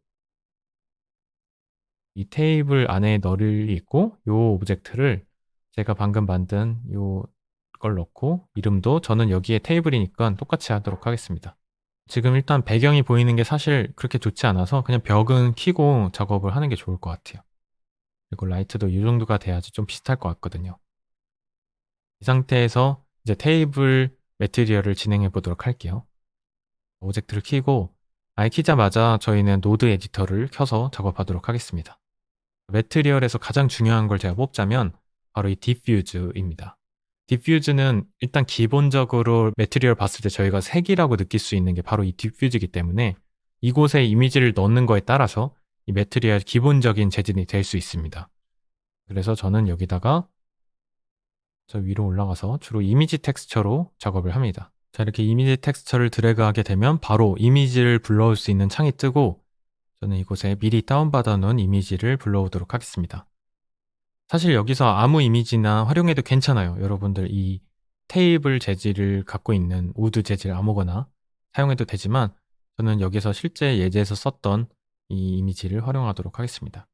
이 테이블 안에 널이 있고 요 오브젝트를 제가 방금 만든 요걸 넣고 이름도 저는 여기에 테이블이니까 똑같이 하도록 하겠습니다. 지금 일단 배경이 보이는 게 사실 그렇게 좋지 않아서 그냥 벽은 켜고 작업을 하는 게 좋을 것 같아요. 그리고 라이트도 이 정도가 돼야지 좀 비슷할 것 같거든요. 이 상태에서 이제 테이블 매트리얼을 진행해 보도록 할게요. 오브젝트를 켜고 아예 키자마자 저희는 노드 에디터를 켜서 작업하도록 하겠습니다. 매트리얼에서 가장 중요한 걸 제가 뽑자면 바로 이 디퓨즈입니다. 디퓨즈는 일단 기본적으로 매트리얼 봤을 때 저희가 색이라고 느낄 수 있는 게 바로 이 디퓨즈이기 때문에 이곳에 이미지를 넣는 거에 따라서 이 매트리얼 기본적인 재질이 될 수 있습니다. 그래서 저는 여기다가 저 위로 올라가서 주로 이미지 텍스처로 작업을 합니다. 자, 이렇게 이미지 텍스처를 드래그하게 되면 바로 이미지를 불러올 수 있는 창이 뜨고 저는 이곳에 미리 다운받아 놓은 이미지를 불러오도록 하겠습니다. 사실 여기서 아무 이미지나 활용해도 괜찮아요. 여러분들 이 테이블 재질을 갖고 있는 우드 재질 아무거나 사용해도 되지만 저는 여기서 실제 예제에서 썼던 이 이미지를 활용하도록 하겠습니다.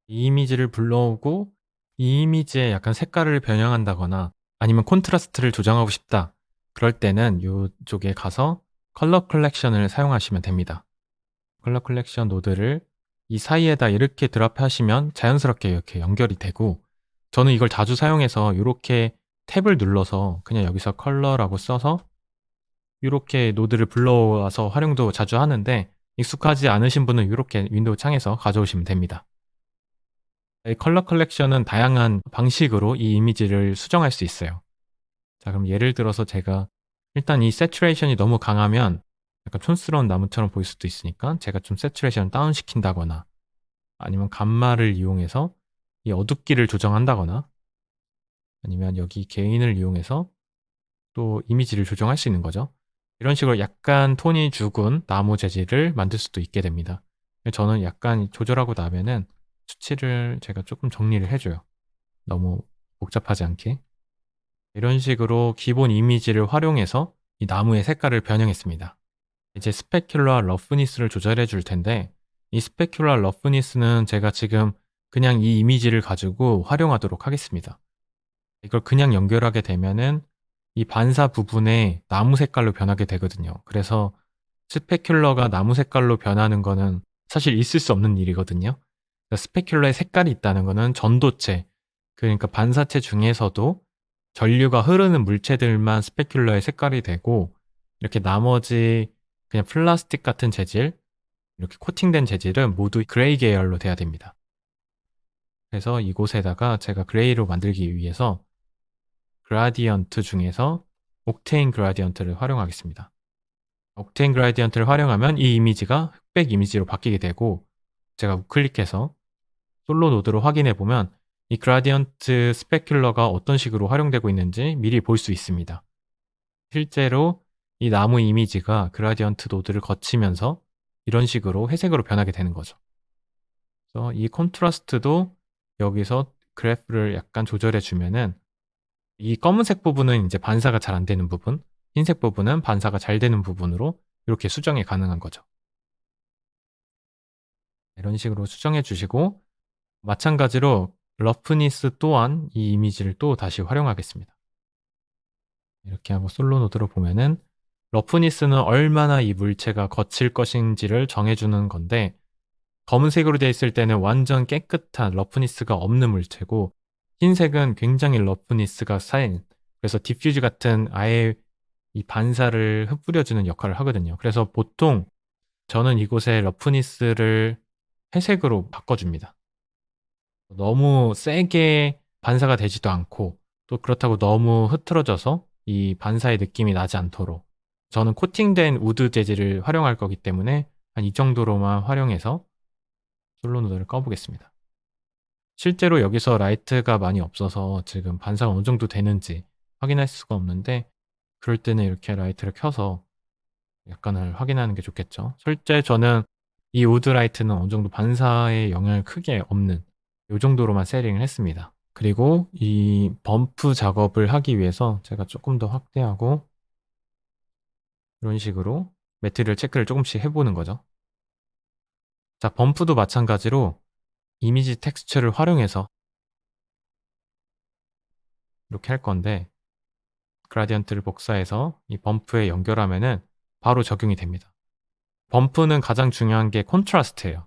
이 이미지를 불러오고 이 이미지에 약간 색깔을 변형한다거나 아니면 콘트라스트를 조정하고 싶다. 그럴 때는 이쪽에 가서 컬러 컬렉션을 사용하시면 됩니다. 컬러 컬렉션 노드를 이 사이에다 이렇게 드랍하시면 자연스럽게 이렇게 연결이 되고 저는 이걸 자주 사용해서 이렇게 탭을 눌러서 그냥 여기서 컬러라고 써서 이렇게 노드를 불러와서 활용도 자주 하는데 익숙하지 않으신 분은 이렇게 윈도우 창에서 가져오시면 됩니다. 이 컬러 컬렉션은 다양한 방식으로 이 이미지를 수정할 수 있어요. 자, 그럼 예를 들어서 제가 일단 이 세츄레이션이 너무 강하면 약간 촌스러운 나무처럼 보일 수도 있으니까 제가 좀 세츄레이션을 다운 시킨다거나 아니면 감마를 이용해서 이 어둡기를 조정한다거나 아니면 여기 게인을 이용해서 또 이미지를 조정할 수 있는 거죠. 이런 식으로 약간 톤이 죽은 나무 재질을 만들 수도 있게 됩니다. 저는 약간 조절하고 나면은 수치를 제가 조금 정리를 해줘요. 너무 복잡하지 않게. 이런 식으로 기본 이미지를 활용해서 이 나무의 색깔을 변형했습니다. 이제 스페큘러 러프니스를 조절해 줄 텐데 이 스페큘러 러프니스는 제가 지금 그냥 이 이미지를 가지고 활용하도록 하겠습니다. 이걸 그냥 연결하게 되면은 이 반사 부분에 나무 색깔로 변하게 되거든요. 그래서 스페큘러가 나무 색깔로 변하는 거는 사실 있을 수 없는 일이거든요. 스페큘러의 색깔이 있다는 거는 전도체, 그러니까 반사체 중에서도 전류가 흐르는 물체들만 스페큘러의 색깔이 되고 이렇게 나머지 그냥 플라스틱 같은 재질, 이렇게 코팅된 재질은 모두 그레이 계열로 돼야 됩니다. 그래서 이곳에다가 제가 그레이로 만들기 위해서 그라디언트 중에서 옥테인 그라디언트를 활용하겠습니다. 옥테인 그라디언트를 활용하면 이 이미지가 흑백 이미지로 바뀌게 되고 제가 우클릭해서 솔로 노드로 확인해 보면 이 그라디언트 스페큘러가 어떤 식으로 활용되고 있는지 미리 볼 수 있습니다. 실제로 이 나무 이미지가 그라디언트 노드를 거치면서 이런 식으로 회색으로 변하게 되는 거죠. 그래서 이 콘트라스트도 여기서 그래프를 약간 조절해 주면은 이 검은색 부분은 이제 반사가 잘 안 되는 부분, 흰색 부분은 반사가 잘 되는 부분으로 이렇게 수정이 가능한 거죠. 이런 식으로 수정해 주시고 마찬가지로 러프니스 또한 이 이미지를 또 다시 활용하겠습니다. 이렇게 하고 솔로 노드로 보면은 러프니스는 얼마나 이 물체가 거칠 것인지를 정해주는 건데 검은색으로 되어 있을 때는 완전 깨끗한 러프니스가 없는 물체고 흰색은 굉장히 러프니스가 쌓인, 그래서 디퓨즈 같은 아예 이 반사를 흩뿌려주는 역할을 하거든요. 그래서 보통 저는 이곳에 러프니스를 회색으로 바꿔줍니다. 너무 세게 반사가 되지도 않고 또 그렇다고 너무 흐트러져서 이 반사의 느낌이 나지 않도록 저는 코팅된 우드 재질을 활용할 거기 때문에 한 이 정도로만 활용해서 솔로 누드를 꺼보겠습니다. 실제로 여기서 라이트가 많이 없어서 지금 반사가 어느 정도 되는지 확인할 수가 없는데 그럴 때는 이렇게 라이트를 켜서 약간을 확인하는 게 좋겠죠. 실제 저는 이 우드 라이트는 어느 정도 반사에 영향을 크게 없는 이 정도로만 세팅을 했습니다. 그리고 이 범프 작업을 하기 위해서 제가 조금 더 확대하고 이런 식으로 매트리얼 체크를 조금씩 해보는 거죠. 자, 범프도 마찬가지로 이미지 텍스처를 활용해서 이렇게 할 건데 그라디언트를 복사해서 이 범프에 연결하면은 바로 적용이 됩니다. 범프는 가장 중요한 게 콘트라스트예요.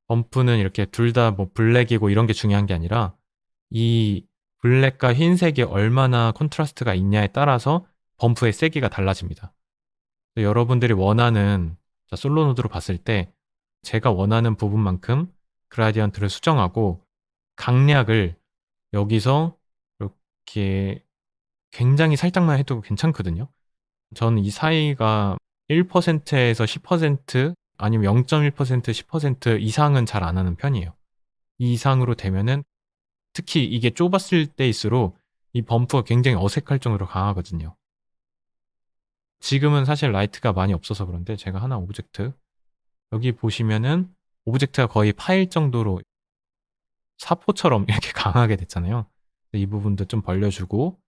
범프는 이렇게 둘 다 뭐 블랙이고 이런 게 중요한 게 아니라 이 블랙과 흰색이 얼마나 콘트라스트가 있냐에 따라서 범프의 세기가 달라집니다. 여러분들이 원하는 솔로 노드로 봤을 때 제가 원하는 부분만큼 그라디언트를 수정하고 강약을 여기서 이렇게 굉장히 살짝만 해도 괜찮거든요. 저는 이 사이가 1%에서 10% 아니면 0.1% 10% 이상은 잘 안 하는 편이에요. 이 이상으로 되면은 특히 이게 좁았을 때일수록 이 범프가 굉장히 어색할 정도로 강하거든요. 지금은 사실 라이트가 많이 없어서 그런데 제가 하나 오브젝트 여기 보시면은 오브젝트가 거의 파일 정도로 사포처럼 이렇게 강하게 됐잖아요. 이 부분도 좀 벌려주고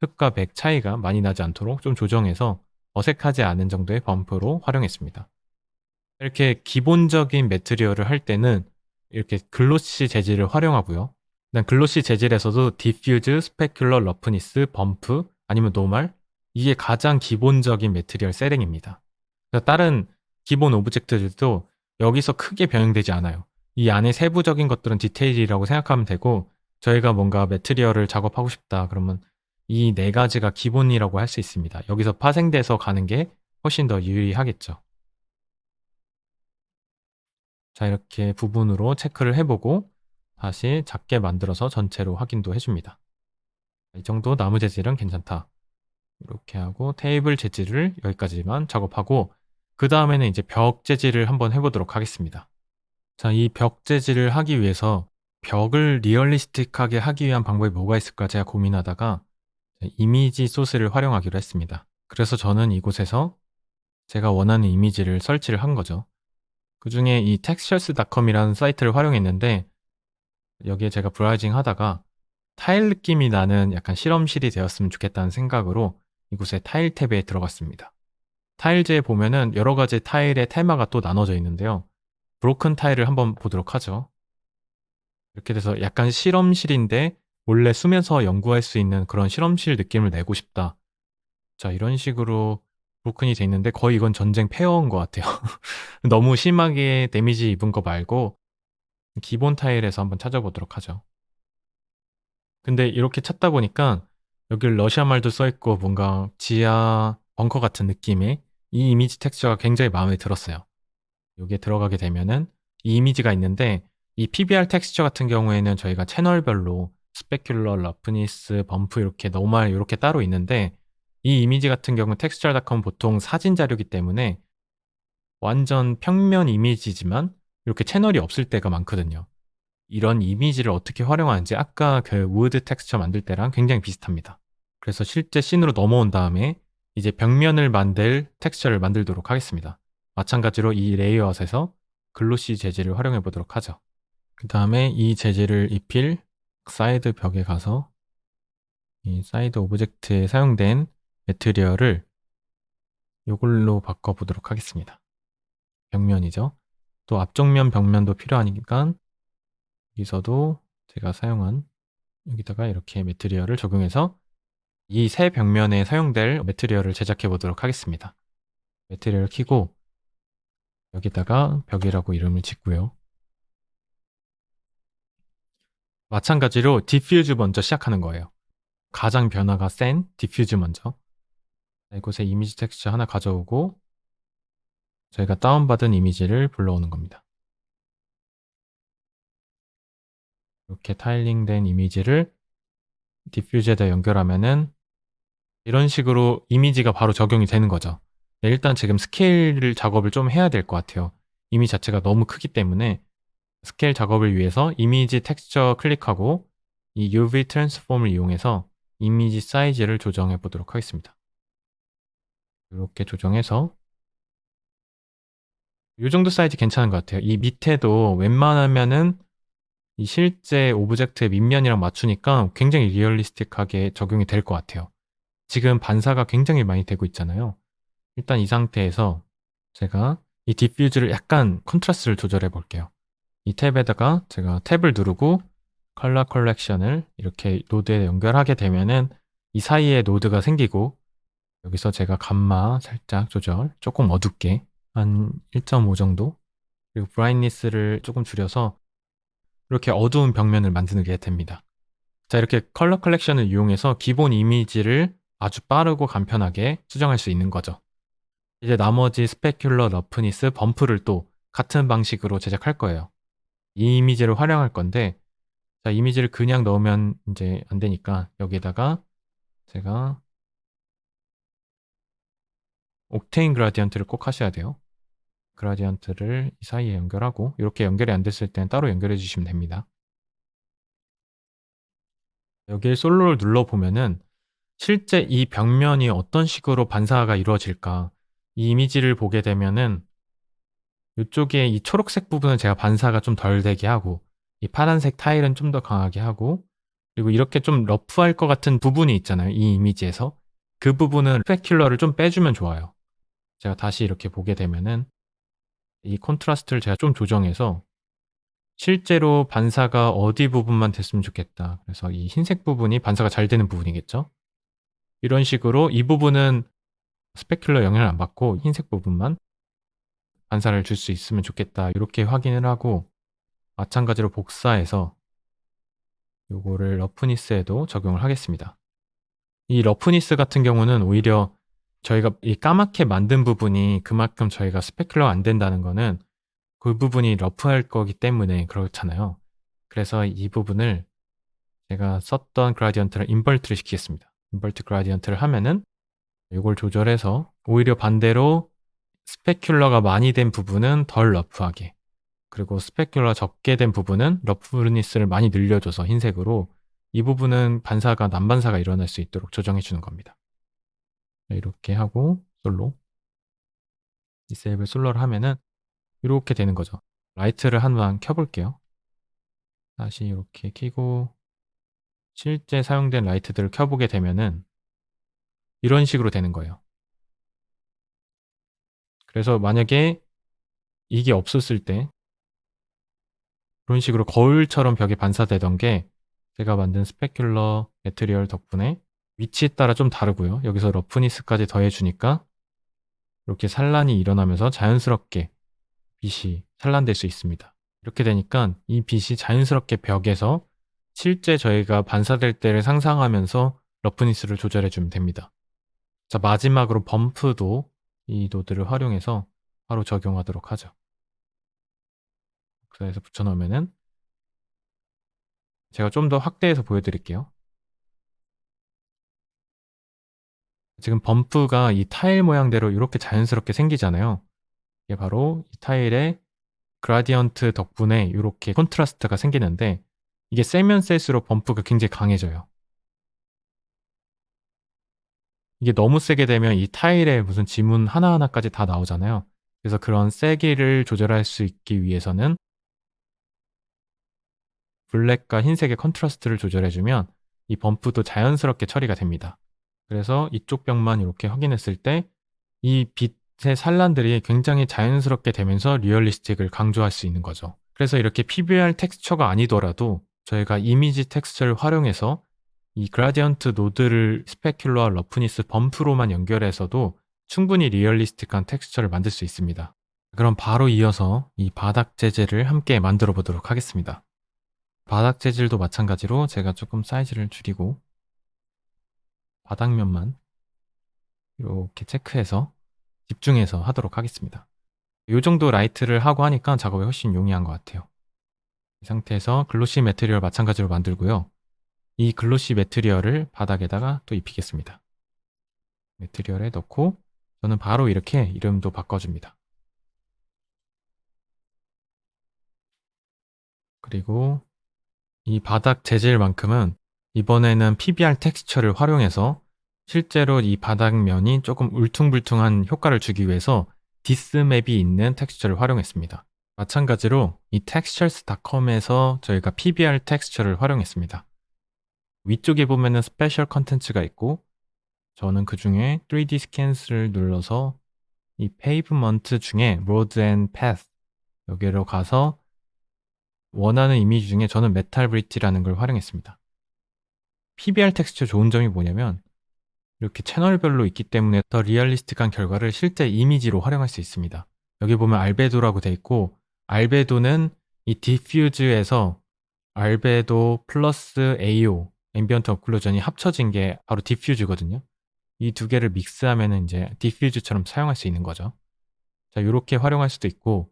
흑과 백 차이가 많이 나지 않도록 좀 조정해서 어색하지 않은 정도의 범프로 활용했습니다. 이렇게 기본적인 매트리얼을 할 때는 이렇게 글로시 재질을 활용하고요. 일단 글로시 재질에서도 디퓨즈, 스페큘러, 러프니스, 범프 아니면 노말 이게 가장 기본적인 매트리얼 세팅입니다. 다른 기본 오브젝트들도 여기서 크게 변형되지 않아요. 이 안에 세부적인 것들은 디테일이라고 생각하면 되고 저희가 뭔가 매트리얼을 작업하고 싶다 그러면 이 네 가지가 기본이라고 할 수 있습니다. 여기서 파생돼서 가는 게 훨씬 더 유리하겠죠. 자, 이렇게 부분으로 체크를 해보고 다시 작게 만들어서 전체로 확인도 해줍니다. 이 정도 나무 재질은 괜찮다. 이렇게 하고 테이블 재질을 여기까지만 작업하고 그 다음에는 이제 벽 재질을 한번 해보도록 하겠습니다. 자, 이 벽 재질을 하기 위해서 벽을 리얼리스틱하게 하기 위한 방법이 뭐가 있을까 제가 고민하다가 이미지 소스를 활용하기로 했습니다. 그래서 저는 이곳에서 제가 원하는 이미지를 설치를 한 거죠. 그 중에 이 textures.com이라는 사이트를 활용했는데 여기에 제가 브라우징 하다가 타일 느낌이 나는 약간 실험실이 되었으면 좋겠다는 생각으로 이곳에 타일 탭에 들어갔습니다. 타일즈에 보면은 여러 가지 타일의 테마가 또 나눠져 있는데요. 브로큰 타일을 한번 보도록 하죠. 이렇게 돼서 약간 실험실인데 원래 숨에서 연구할 수 있는 그런 실험실 느낌을 내고 싶다. 자, 이런 식으로 브로큰이 돼 있는데 거의 이건 전쟁 폐허인 것 같아요. 너무 심하게 데미지 입은 거 말고 기본 타일에서 한번 찾아보도록 하죠. 근데 이렇게 찾다 보니까 여기 러시아 말도 써있고 뭔가 지하 벙커 같은 느낌의 이 이미지 텍스처가 굉장히 마음에 들었어요. 여기에 들어가게 되면은 이 이미지가 있는데 이 PBR 텍스처 같은 경우에는 저희가 채널별로 스페큘러, 러프니스, 범프 이렇게 노멀 이렇게 따로 있는데 이 이미지 같은 경우 texture.com 보통 사진 자료이기 때문에 완전 평면 이미지지만 이렇게 채널이 없을 때가 많거든요. 이런 이미지를 어떻게 활용하는지 아까 그 우드 텍스처 만들 때랑 굉장히 비슷합니다. 그래서 실제 씬으로 넘어온 다음에 이제 벽면을 만들 텍스처를 만들도록 하겠습니다. 마찬가지로 이 레이아웃에서 글로시 재질을 활용해 보도록 하죠. 그 다음에 이 재질을 입힐 사이드 벽에 가서 이 사이드 오브젝트에 사용된 매트리얼을 이걸로 바꿔보도록 하겠습니다. 벽면이죠. 또 앞쪽면 벽면도 필요하니까 여기서도 제가 사용한 여기다가 이렇게 매트리얼을 적용해서 이 새 벽면에 사용될 매트리얼을 제작해 보도록 하겠습니다. 매트리얼을 켜고 여기다가 벽이라고 이름을 짓고요. 마찬가지로 디퓨즈 먼저 시작하는 거예요. 가장 변화가 센 디퓨즈 먼저 이곳에 이미지 텍스처 하나 가져오고 저희가 다운받은 이미지를 불러오는 겁니다. 이렇게 타일링된 이미지를 디퓨즈에다 연결하면은 이런 식으로 이미지가 바로 적용이 되는 거죠. 네, 일단 지금 스케일 작업을 좀 해야 될 것 같아요. 이미지 자체가 너무 크기 때문에 스케일 작업을 위해서 이미지 텍스처 클릭하고 이 UV 트랜스폼을 이용해서 이미지 사이즈를 조정해 보도록 하겠습니다. 이렇게 조정해서 이 정도 사이즈 괜찮은 것 같아요. 이 밑에도 웬만하면은 이 실제 오브젝트의 밑면이랑 맞추니까 굉장히 리얼리스틱하게 적용이 될 것 같아요. 지금 반사가 굉장히 많이 되고 있잖아요. 일단 이 상태에서 제가 이 디퓨즈를 약간 컨트라스트를 조절해 볼게요. 이 탭에다가 제가 탭을 누르고 컬러 컬렉션을 이렇게 노드에 연결하게 되면은 이 사이에 노드가 생기고 여기서 제가 감마 살짝 조절, 조금 어둡게 한 1.5 정도 그리고 브라이트니스를 조금 줄여서 이렇게 어두운 벽면을 만들게 됩니다. 자, 이렇게 컬러 컬렉션을 이용해서 기본 이미지를 아주 빠르고 간편하게 수정할 수 있는 거죠. 이제 나머지 스페큘러 러프니스 범프를 또 같은 방식으로 제작할 거예요. 이 이미지를 활용할 건데 자, 이미지를 그냥 넣으면 이제 안 되니까 여기에다가 제가 옥테인 그라디언트를 꼭 하셔야 돼요. 그라디언트를 이 사이에 연결하고 이렇게 연결이 안 됐을 때는 따로 연결해 주시면 됩니다. 여기에 솔로를 눌러보면은 실제 이 벽면이 어떤 식으로 반사가 이루어질까 이 이미지를 보게 되면은 이쪽에 이 초록색 부분은 제가 반사가 좀 덜 되게 하고 이 파란색 타일은 좀 더 강하게 하고 그리고 이렇게 좀 러프할 것 같은 부분이 있잖아요. 이 이미지에서 그 부분은 스페큘러를 좀 빼주면 좋아요. 제가 다시 이렇게 보게 되면은 이 콘트라스트를 제가 좀 조정해서 실제로 반사가 어디 부분만 됐으면 좋겠다. 그래서 이 흰색 부분이 반사가 잘 되는 부분이겠죠. 이런 식으로 이 부분은 스페큘러 영향을 안 받고 흰색 부분만 반사를 줄 수 있으면 좋겠다. 이렇게 확인을 하고 마찬가지로 복사해서 요거를 러프니스에도 적용을 하겠습니다. 이 러프니스 같은 경우는 오히려 저희가 이 까맣게 만든 부분이 그만큼 저희가 스페큘러가 안 된다는 거는 그 부분이 러프할 거기 때문에 그렇잖아요. 그래서 이 부분을 제가 썼던 그라디언트를 인버트를 시키겠습니다. 인버트 그라디언트를 하면은 이걸 조절해서 오히려 반대로 스페큘러가 많이 된 부분은 덜 러프하게 그리고 스페큘러 적게 된 부분은 러프니스를 많이 늘려줘서 흰색으로 이 부분은 반사가 난반사가 일어날 수 있도록 조정해 주는 겁니다. 이렇게 하고 솔로 디세이블 솔로를 하면은 이렇게 되는 거죠. 라이트를 한번 켜볼게요. 다시 이렇게 켜고 실제 사용된 라이트들을 켜보게 되면은 이런 식으로 되는 거예요. 그래서 만약에 이게 없었을 때 그런 식으로 거울처럼 벽에 반사되던 게 제가 만든 스페큘러 매트리얼 덕분에 위치에 따라 좀 다르고요. 여기서 러프니스까지 더해주니까 이렇게 산란이 일어나면서 자연스럽게 빛이 산란될 수 있습니다. 이렇게 되니까 이 빛이 자연스럽게 벽에서 실제 저희가 반사될 때를 상상하면서 러프니스를 조절해주면 됩니다. 자, 마지막으로 범프도 이 노드를 활용해서 바로 적용하도록 하죠. 복사해서 붙여놓으면은 제가 좀 더 확대해서 보여드릴게요. 지금 범프가 이 타일 모양대로 이렇게 자연스럽게 생기잖아요. 이게 바로 이 타일의 그라디언트 덕분에 이렇게 콘트라스트가 생기는데 이게 세면 셀수록 범프가 굉장히 강해져요. 이게 너무 세게 되면 이 타일에 무슨 지문 하나하나까지 다 나오잖아요. 그래서 그런 세기를 조절할 수 있기 위해서는 블랙과 흰색의 컨트라스트를 조절해주면 이 범프도 자연스럽게 처리가 됩니다. 그래서 이쪽 벽만 이렇게 확인했을 때 이 빛의 산란들이 굉장히 자연스럽게 되면서 리얼리스틱을 강조할 수 있는 거죠. 그래서 이렇게 PBR 텍스처가 아니더라도 저희가 이미지 텍스처를 활용해서 이 그라디언트 노드를 스페큘러와 러프니스 범프로만 연결해서도 충분히 리얼리스틱한 텍스처를 만들 수 있습니다. 그럼 바로 이어서 이 바닥 재질을 함께 만들어 보도록 하겠습니다. 바닥 재질도 마찬가지로 제가 조금 사이즈를 줄이고 바닥면만 이렇게 체크해서 집중해서 하도록 하겠습니다. 이 정도 라이트를 하고 하니까 작업이 훨씬 용이한 것 같아요. 이 상태에서 글로시 매트리얼 마찬가지로 만들고요. 이 글로시 매트리얼을 바닥에다가 또 입히겠습니다. 매트리얼에 넣고 저는 바로 이렇게 이름도 바꿔줍니다. 그리고 이 바닥 재질만큼은 이번에는 PBR 텍스처를 활용해서 실제로 이 바닥면이 조금 울퉁불퉁한 효과를 주기 위해서 디스맵이 있는 텍스처를 활용했습니다. 마찬가지로 이 textures.com에서 저희가 PBR 텍스처를 활용했습니다. 위쪽에 보면은 스페셜 컨텐츠가 있고 저는 그 중에 3D 스캔스를 눌러서 이 페이브먼트 중에 road and path 여기로 가서 원하는 이미지 중에 저는 메탈 브릿지라는 걸 활용했습니다. PBR 텍스처 좋은 점이 뭐냐면 이렇게 채널별로 있기 때문에 더 리얼리스틱한 결과를 실제 이미지로 활용할 수 있습니다. 여기 보면 알베도라고 돼 있고 알베도는 이 디퓨즈에서 알베도 플러스 AO 앰비언트 오클루전이 합쳐진 게 바로 디퓨즈거든요. 이 두 개를 믹스하면 이제 디퓨즈처럼 사용할 수 있는 거죠. 자, 이렇게 활용할 수도 있고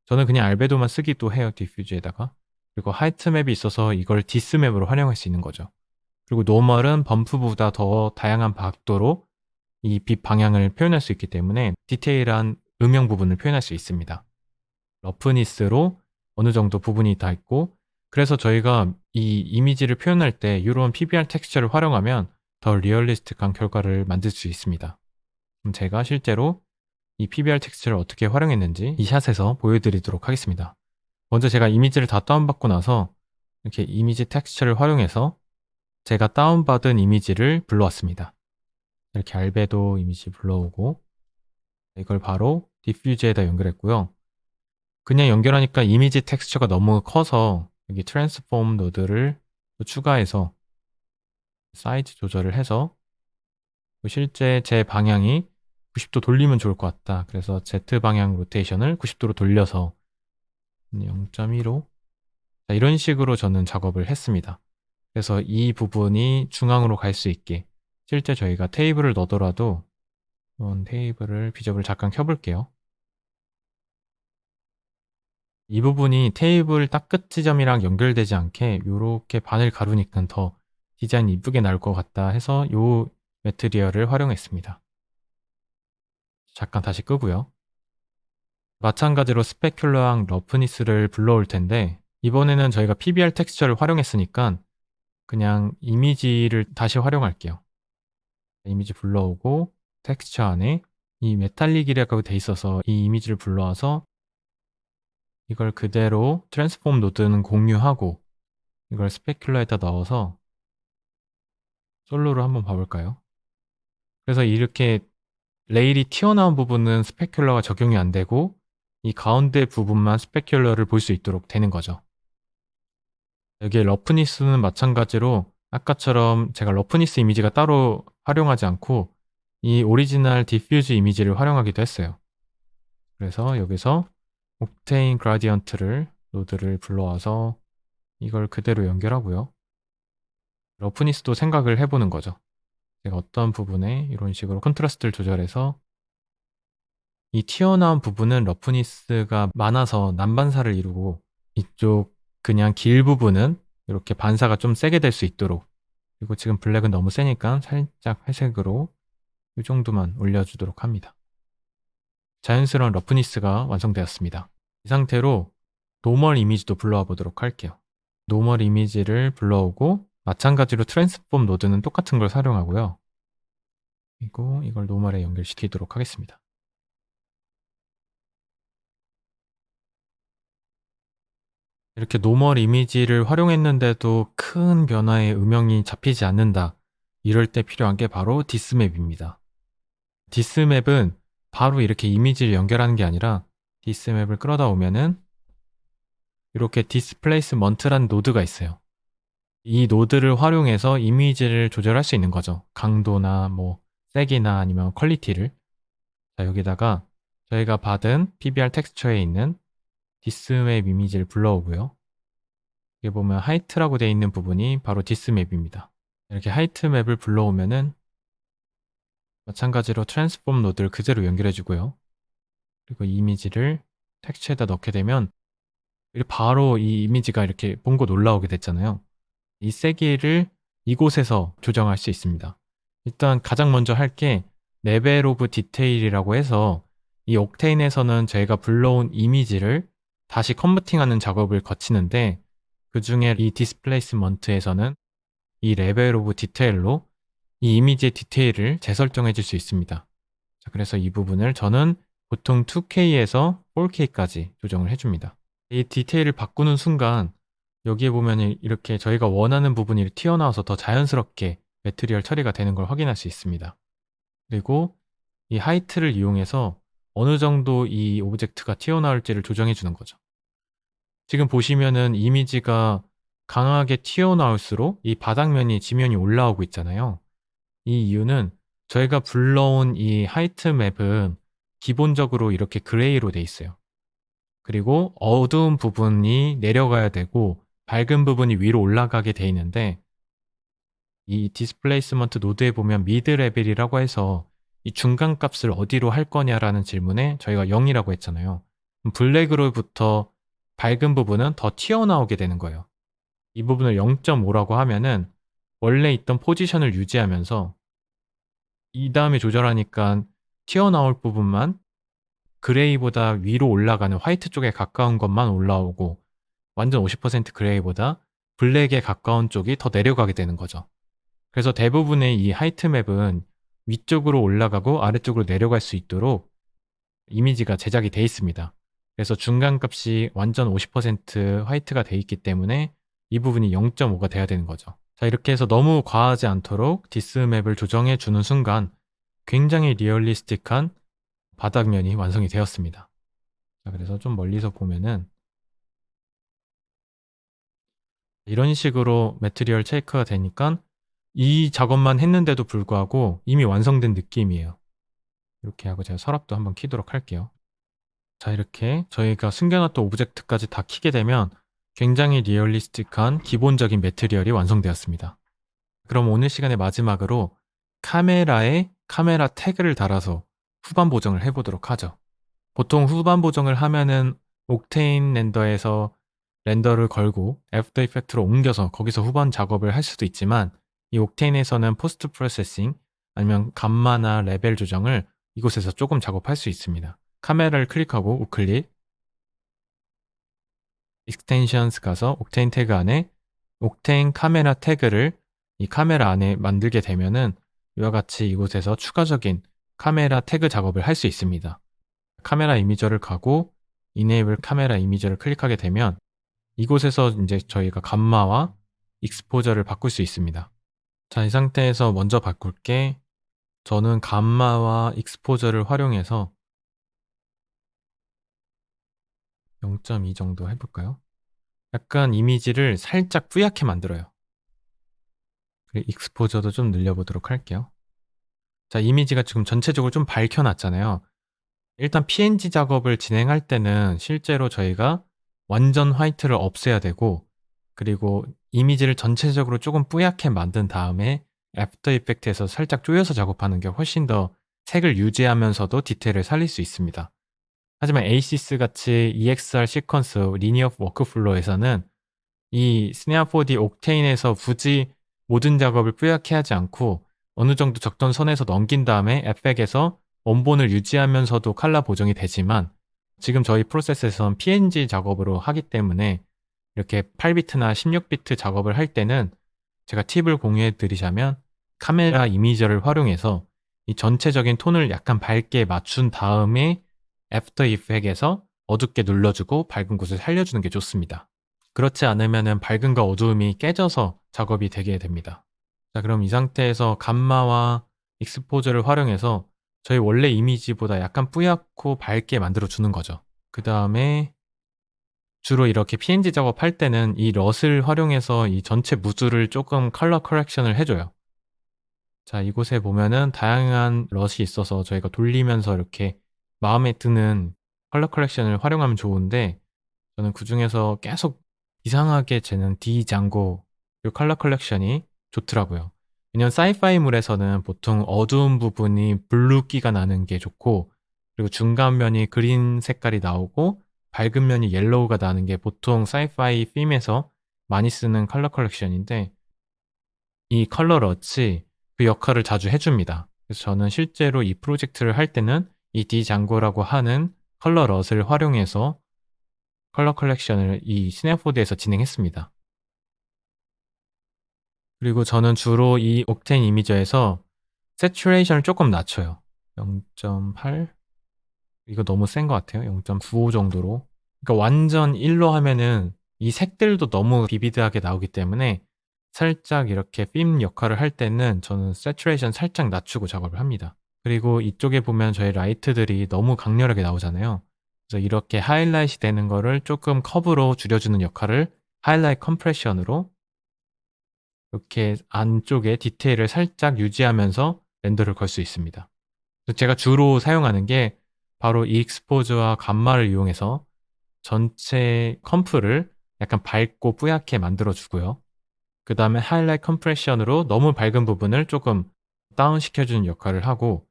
저는 그냥 알베도만 쓰기도 해요. 디퓨즈에다가. 그리고 하이트 맵이 있어서 이걸 디스 맵으로 활용할 수 있는 거죠. 그리고 노멀은 범프보다 더 다양한 각도로 이 빛 방향을 표현할 수 있기 때문에 디테일한 음영 부분을 표현할 수 있습니다. 러프니스로 어느 정도 부분이 다 있고 그래서 저희가 이 이미지를 표현할 때 이런 PBR 텍스처를 활용하면 더 리얼리스틱한 결과를 만들 수 있습니다. 그럼 제가 실제로 이 PBR 텍스처를 어떻게 활용했는지 이 샷에서 보여드리도록 하겠습니다. 먼저 제가 이미지를 다 다운받고 나서 이렇게 이미지 텍스처를 활용해서 제가 다운받은 이미지를 불러왔습니다. 이렇게 알베도 이미지 불러오고 이걸 바로 디퓨즈에다 연결했고요. 그냥 연결하니까 이미지 텍스처가 너무 커서 여기 트랜스폼 노드를 또 추가해서 사이즈 조절을 해서 실제 제 방향이 90도 돌리면 좋을 것 같다. 그래서 Z 방향 로테이션을 90도로 돌려서 0.15 이런 식으로 저는 작업을 했습니다. 그래서 이 부분이 중앙으로 갈 수 있게 실제 저희가 테이블을 넣더라도 테이블을 비접을 잠깐 켜볼게요. 이 부분이 테이블 딱 끝 지점이랑 연결되지 않게 이렇게 반을 가루니까 더 디자인이 이쁘게 나올 것 같다 해서 이 매트리얼을 활용했습니다. 잠깐 다시 끄고요. 마찬가지로 스페큘러랑 러프니스를 불러올 텐데 이번에는 저희가 PBR 텍스처를 활용했으니까 그냥 이미지를 다시 활용할게요. 이미지 불러오고 텍스처 안에 이 메탈릭이라고 돼 있어서 이 이미지를 불러와서 이걸 그대로 트랜스폼 노드는 공유하고 이걸 스페큘러에다 넣어서 솔로로 한번 봐볼까요? 그래서 이렇게 레일이 튀어나온 부분은 스페큘러가 적용이 안 되고 이 가운데 부분만 스페큘러를 볼 수 있도록 되는 거죠. 여기에 러프니스는 마찬가지로 아까처럼 제가 러프니스 이미지가 따로 활용하지 않고 이 오리지널 디퓨즈 이미지를 활용하기도 했어요. 그래서 여기서 옥테인 그라디언트를 노드를 불러와서 이걸 그대로 연결하고요. 러프니스도 생각을 해보는 거죠. 제가 어떤 부분에 이런 식으로 컨트라스트를 조절해서 이 튀어나온 부분은 러프니스가 많아서 난반사를 이루고 이쪽 그냥 길 부분은 이렇게 반사가 좀 세게 될 수 있도록 그리고 지금 블랙은 너무 세니까 살짝 회색으로 이 정도만 올려주도록 합니다. 자연스러운 러프니스가 완성되었습니다. 이 상태로 노멀 이미지도 불러와 보도록 할게요. 노멀 이미지를 불러오고 마찬가지로 트랜스폼 노드는 똑같은 걸 사용하고요. 그리고 이걸 노멀에 연결시키도록 하겠습니다. 이렇게 노멀 이미지를 활용했는데도 큰 변화의 음영이 잡히지 않는다. 이럴 때 필요한 게 바로 디스맵입니다. 디스맵은 바로 이렇게 이미지를 연결하는 게 아니라 디스맵을 끌어다 오면은 이렇게 디스플레이스먼트라는 노드가 있어요. 이 노드를 활용해서 이미지를 조절할 수 있는 거죠. 강도나 뭐 색이나 아니면 퀄리티를. 자, 여기다가 저희가 받은 PBR 텍스처에 있는 디스맵 이미지를 불러오고요. 여기 보면 하이트라고 되어 있는 부분이 바로 디스맵입니다. 이렇게 하이트 맵을 불러오면은 마찬가지로 트랜스폼 노드를 그대로 연결해 주고요. 그리고 이 이미지를 텍스처에다 넣게 되면 바로 이 이미지가 이렇게 봉고 올라오게 됐잖아요. 이 세기를 이곳에서 조정할 수 있습니다. 일단 가장 먼저 할 게 레벨 오브 디테일이라고 해서 이 옥테인에서는 저희가 불러온 이미지를 다시 컨버팅하는 작업을 거치는데, 그 중에 이 디스플레이스먼트에서는 이 레벨 오브 디테일로 이 이미지의 디테일을 재설정해 줄 수 있습니다. 자, 그래서 이 부분을 저는 보통 2K에서 4K까지 조정을 해줍니다. 이 디테일을 바꾸는 순간 여기에 보면 이렇게 저희가 원하는 부분이 튀어나와서 더 자연스럽게 매트리얼 처리가 되는 걸 확인할 수 있습니다. 그리고 이 하이트를 이용해서 어느 정도 이 오브젝트가 튀어나올지를 조정해 주는 거죠. 지금 보시면은 이미지가 강하게 튀어나올수록 이 바닥면이 지면이 올라오고 있잖아요. 이 이유는 저희가 불러온 이 하이트 맵은 기본적으로 이렇게 그레이로 돼 있어요. 그리고 어두운 부분이 내려가야 되고 밝은 부분이 위로 올라가게 돼 있는데, 이 디스플레이스먼트 노드에 보면 미드 레벨이라고 해서 이 중간 값을 어디로 할 거냐라는 질문에 저희가 0이라고 했잖아요. 블랙으로부터 밝은 부분은 더 튀어나오게 되는 거예요. 이 부분을 0.5라고 하면은 원래 있던 포지션을 유지하면서 이 다음에 조절하니까 튀어나올 부분만 그레이보다 위로 올라가는 화이트 쪽에 가까운 것만 올라오고, 완전 50% 그레이보다 블랙에 가까운 쪽이 더 내려가게 되는 거죠. 그래서 대부분의 이 하이트 맵은 위쪽으로 올라가고 아래쪽으로 내려갈 수 있도록 이미지가 제작이 돼 있습니다. 그래서 중간 값이 완전 50% 화이트가 돼 있기 때문에 이 부분이 0.5가 돼야 되는 거죠. 자, 이렇게 해서 너무 과하지 않도록 디스 맵을 조정해 주는 순간 굉장히 리얼리스틱한 바닥면이 완성이 되었습니다. 자, 그래서 좀 멀리서 보면은 이런 식으로 매트리얼 체크가 되니까 이 작업만 했는데도 불구하고 이미 완성된 느낌이에요. 이렇게 하고 제가 서랍도 한번 키도록 할게요. 자, 이렇게 저희가 숨겨놨던 오브젝트까지 다 키게 되면 굉장히 리얼리스틱한 기본적인 매트리얼이 완성되었습니다. 그럼 오늘 시간의 마지막으로 카메라에 카메라 태그를 달아서 후반 보정을 해보도록 하죠. 보통 후반 보정을 하면은 옥테인 렌더에서 렌더를 걸고 애프터 이펙트로 옮겨서 거기서 후반 작업을 할 수도 있지만, 이 옥테인에서는 포스트 프로세싱 아니면 감마나 레벨 조정을 이곳에서 조금 작업할 수 있습니다. 카메라를 클릭하고 우클릭, 익스텐션스 가서 옥테인 태그 안에 옥테인 카메라 태그를 이 카메라 안에 만들게 되면은 이와 같이 이곳에서 추가적인 카메라 태그 작업을 할 수 있습니다. 카메라 이미저를 가고 이네이블 카메라 이미저를 클릭하게 되면 이곳에서 이제 저희가 감마와 익스포저를 바꿀 수 있습니다. 자, 이 상태에서 먼저 바꿀 게, 저는 감마와 익스포저를 활용해서 0.2 정도 해볼까요? 약간 이미지를 살짝 뿌옇게 만들어요. 그리고 익스포저도 좀 늘려보도록 할게요. 자, 이미지가 지금 전체적으로 좀 밝혀놨잖아요. 일단 PNG 작업을 진행할 때는 실제로 저희가 완전 화이트를 없애야 되고, 그리고 이미지를 전체적으로 조금 뿌옇게 만든 다음에 애프터 이펙트에서 살짝 조여서 작업하는 게 훨씬 더 색을 유지하면서도 디테일을 살릴 수 있습니다. 하지만 ASYS 같이 EXR 시퀀스 리니어 워크플로우에서는 이 스네어 4D 옥테인에서 굳이 모든 작업을 뿌옇게 하지 않고 어느 정도 적던 선에서 넘긴 다음에 에펙에서 원본을 유지하면서도 컬러 보정이 되지만, 지금 저희 프로세스에서는 PNG 작업으로 하기 때문에 이렇게 8비트나 16비트 작업을 할 때는 제가 팁을 공유해 드리자면 카메라 이미저를 활용해서 이 전체적인 톤을 약간 밝게 맞춘 다음에 애프터 이펙에서 어둡게 눌러주고 밝은 곳을 살려주는 게 좋습니다. 그렇지 않으면 밝음과 어두움이 깨져서 작업이 되게 됩니다. 자, 그럼 이 상태에서 감마와 익스포저를 활용해서 저희 원래 이미지보다 약간 뿌옇고 밝게 만들어 주는 거죠. 그 다음에 주로 이렇게 PNG 작업할 때는 이 럿을 활용해서 이 전체 무드를 조금 컬러 커렉션을 해줘요. 자, 이곳에 보면은 다양한 럿이 있어서 저희가 돌리면서 이렇게 마음에 드는 컬러 커렉션을 활용하면 좋은데, 저는 그 중에서 계속 이상하게 쟤는 디장고 이 컬러 컬렉션이 좋더라고요. 왜냐면 사이파이물에서는 보통 어두운 부분이 블루기가 나는 게 좋고, 그리고 중간 면이 그린 색깔이 나오고 밝은 면이 옐로우가 나는 게 보통 사이파이 핌에서 많이 쓰는 컬러 컬렉션인데, 이 컬러 럿이 그 역할을 자주 해줍니다. 그래서 저는 실제로 이 프로젝트를 할 때는 이 디장고라고 하는 컬러 럿을 활용해서 컬러 컬렉션을 이 시네포드에서 진행했습니다. 그리고 저는 주로 이 옥테인 이미저에서 세츄레이션을 조금 낮춰요. 0.8? 이거 너무 센 것 같아요. 0.95 정도로. 그러니까 완전 1로 하면은 이 색들도 너무 비비드하게 나오기 때문에 살짝 이렇게 핌 역할을 할 때는 저는 세츄레이션 살짝 낮추고 작업을 합니다. 그리고 이쪽에 보면 저희 라이트들이 너무 강렬하게 나오잖아요. 그래서 이렇게 하이라이트 되는 거를 조금 커브로 줄여주는 역할을 하이라이트 컴프레션으로 이렇게 안쪽에 디테일을 살짝 유지하면서 렌더를 걸 수 있습니다. 제가 주로 사용하는 게 바로 이 익스포즈와 감마를 이용해서 전체 컴프를 약간 밝고 뿌옇게 만들어 주고요. 그 다음에 하이라이트 컴프레션으로 너무 밝은 부분을 조금 다운 시켜주는 역할을 하고,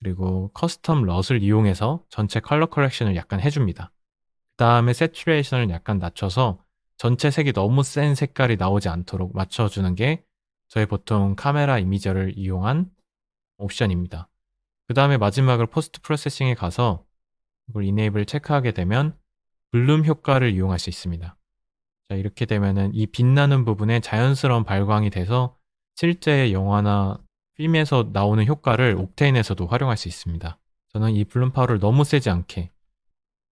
그리고 커스텀 럿을 이용해서 전체 컬러 커렉션을 약간 해줍니다. 그 다음에 세츄레이션을 약간 낮춰서 전체 색이 너무 센 색깔이 나오지 않도록 맞춰주는 게 저희 보통 카메라 이미저를 이용한 옵션입니다. 그 다음에 마지막으로 포스트 프로세싱에 가서 이걸 이네이블 체크하게 되면 블룸 효과를 이용할 수 있습니다. 자, 이렇게 되면은 이 빛나는 부분에 자연스러운 발광이 돼서 실제 영화나 필름에서 나오는 효과를 옥테인에서도 활용할 수 있습니다. 저는 이 블룸 파워를 너무 세지 않게,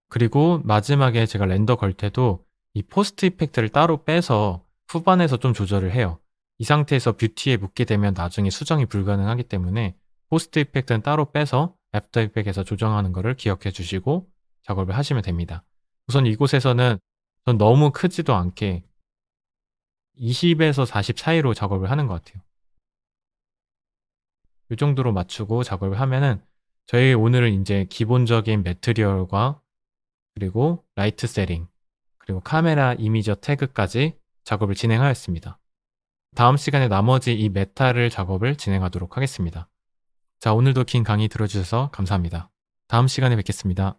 그리고 마지막에 제가 렌더 걸 때도 이 포스트 이펙트를 따로 빼서 후반에서 좀 조절을 해요. 이 상태에서 뷰티에 묻게 되면 나중에 수정이 불가능하기 때문에 포스트 이펙트는 따로 빼서 애프터 이펙트에서 조정하는 것을 기억해 주시고 작업을 하시면 됩니다. 우선 이곳에서는 전 너무 크지도 않게 20에서 40 사이로 작업을 하는 것 같아요. 이 정도로 맞추고 작업을 하면은 저희 오늘은 이제 기본적인 매트리얼과 그리고 라이트 세팅, 그리고 카메라 이미저 태그까지 작업을 진행하였습니다. 다음 시간에 나머지 이 메타를 작업을 진행하도록 하겠습니다. 자, 오늘도 긴 강의 들어주셔서 감사합니다. 다음 시간에 뵙겠습니다.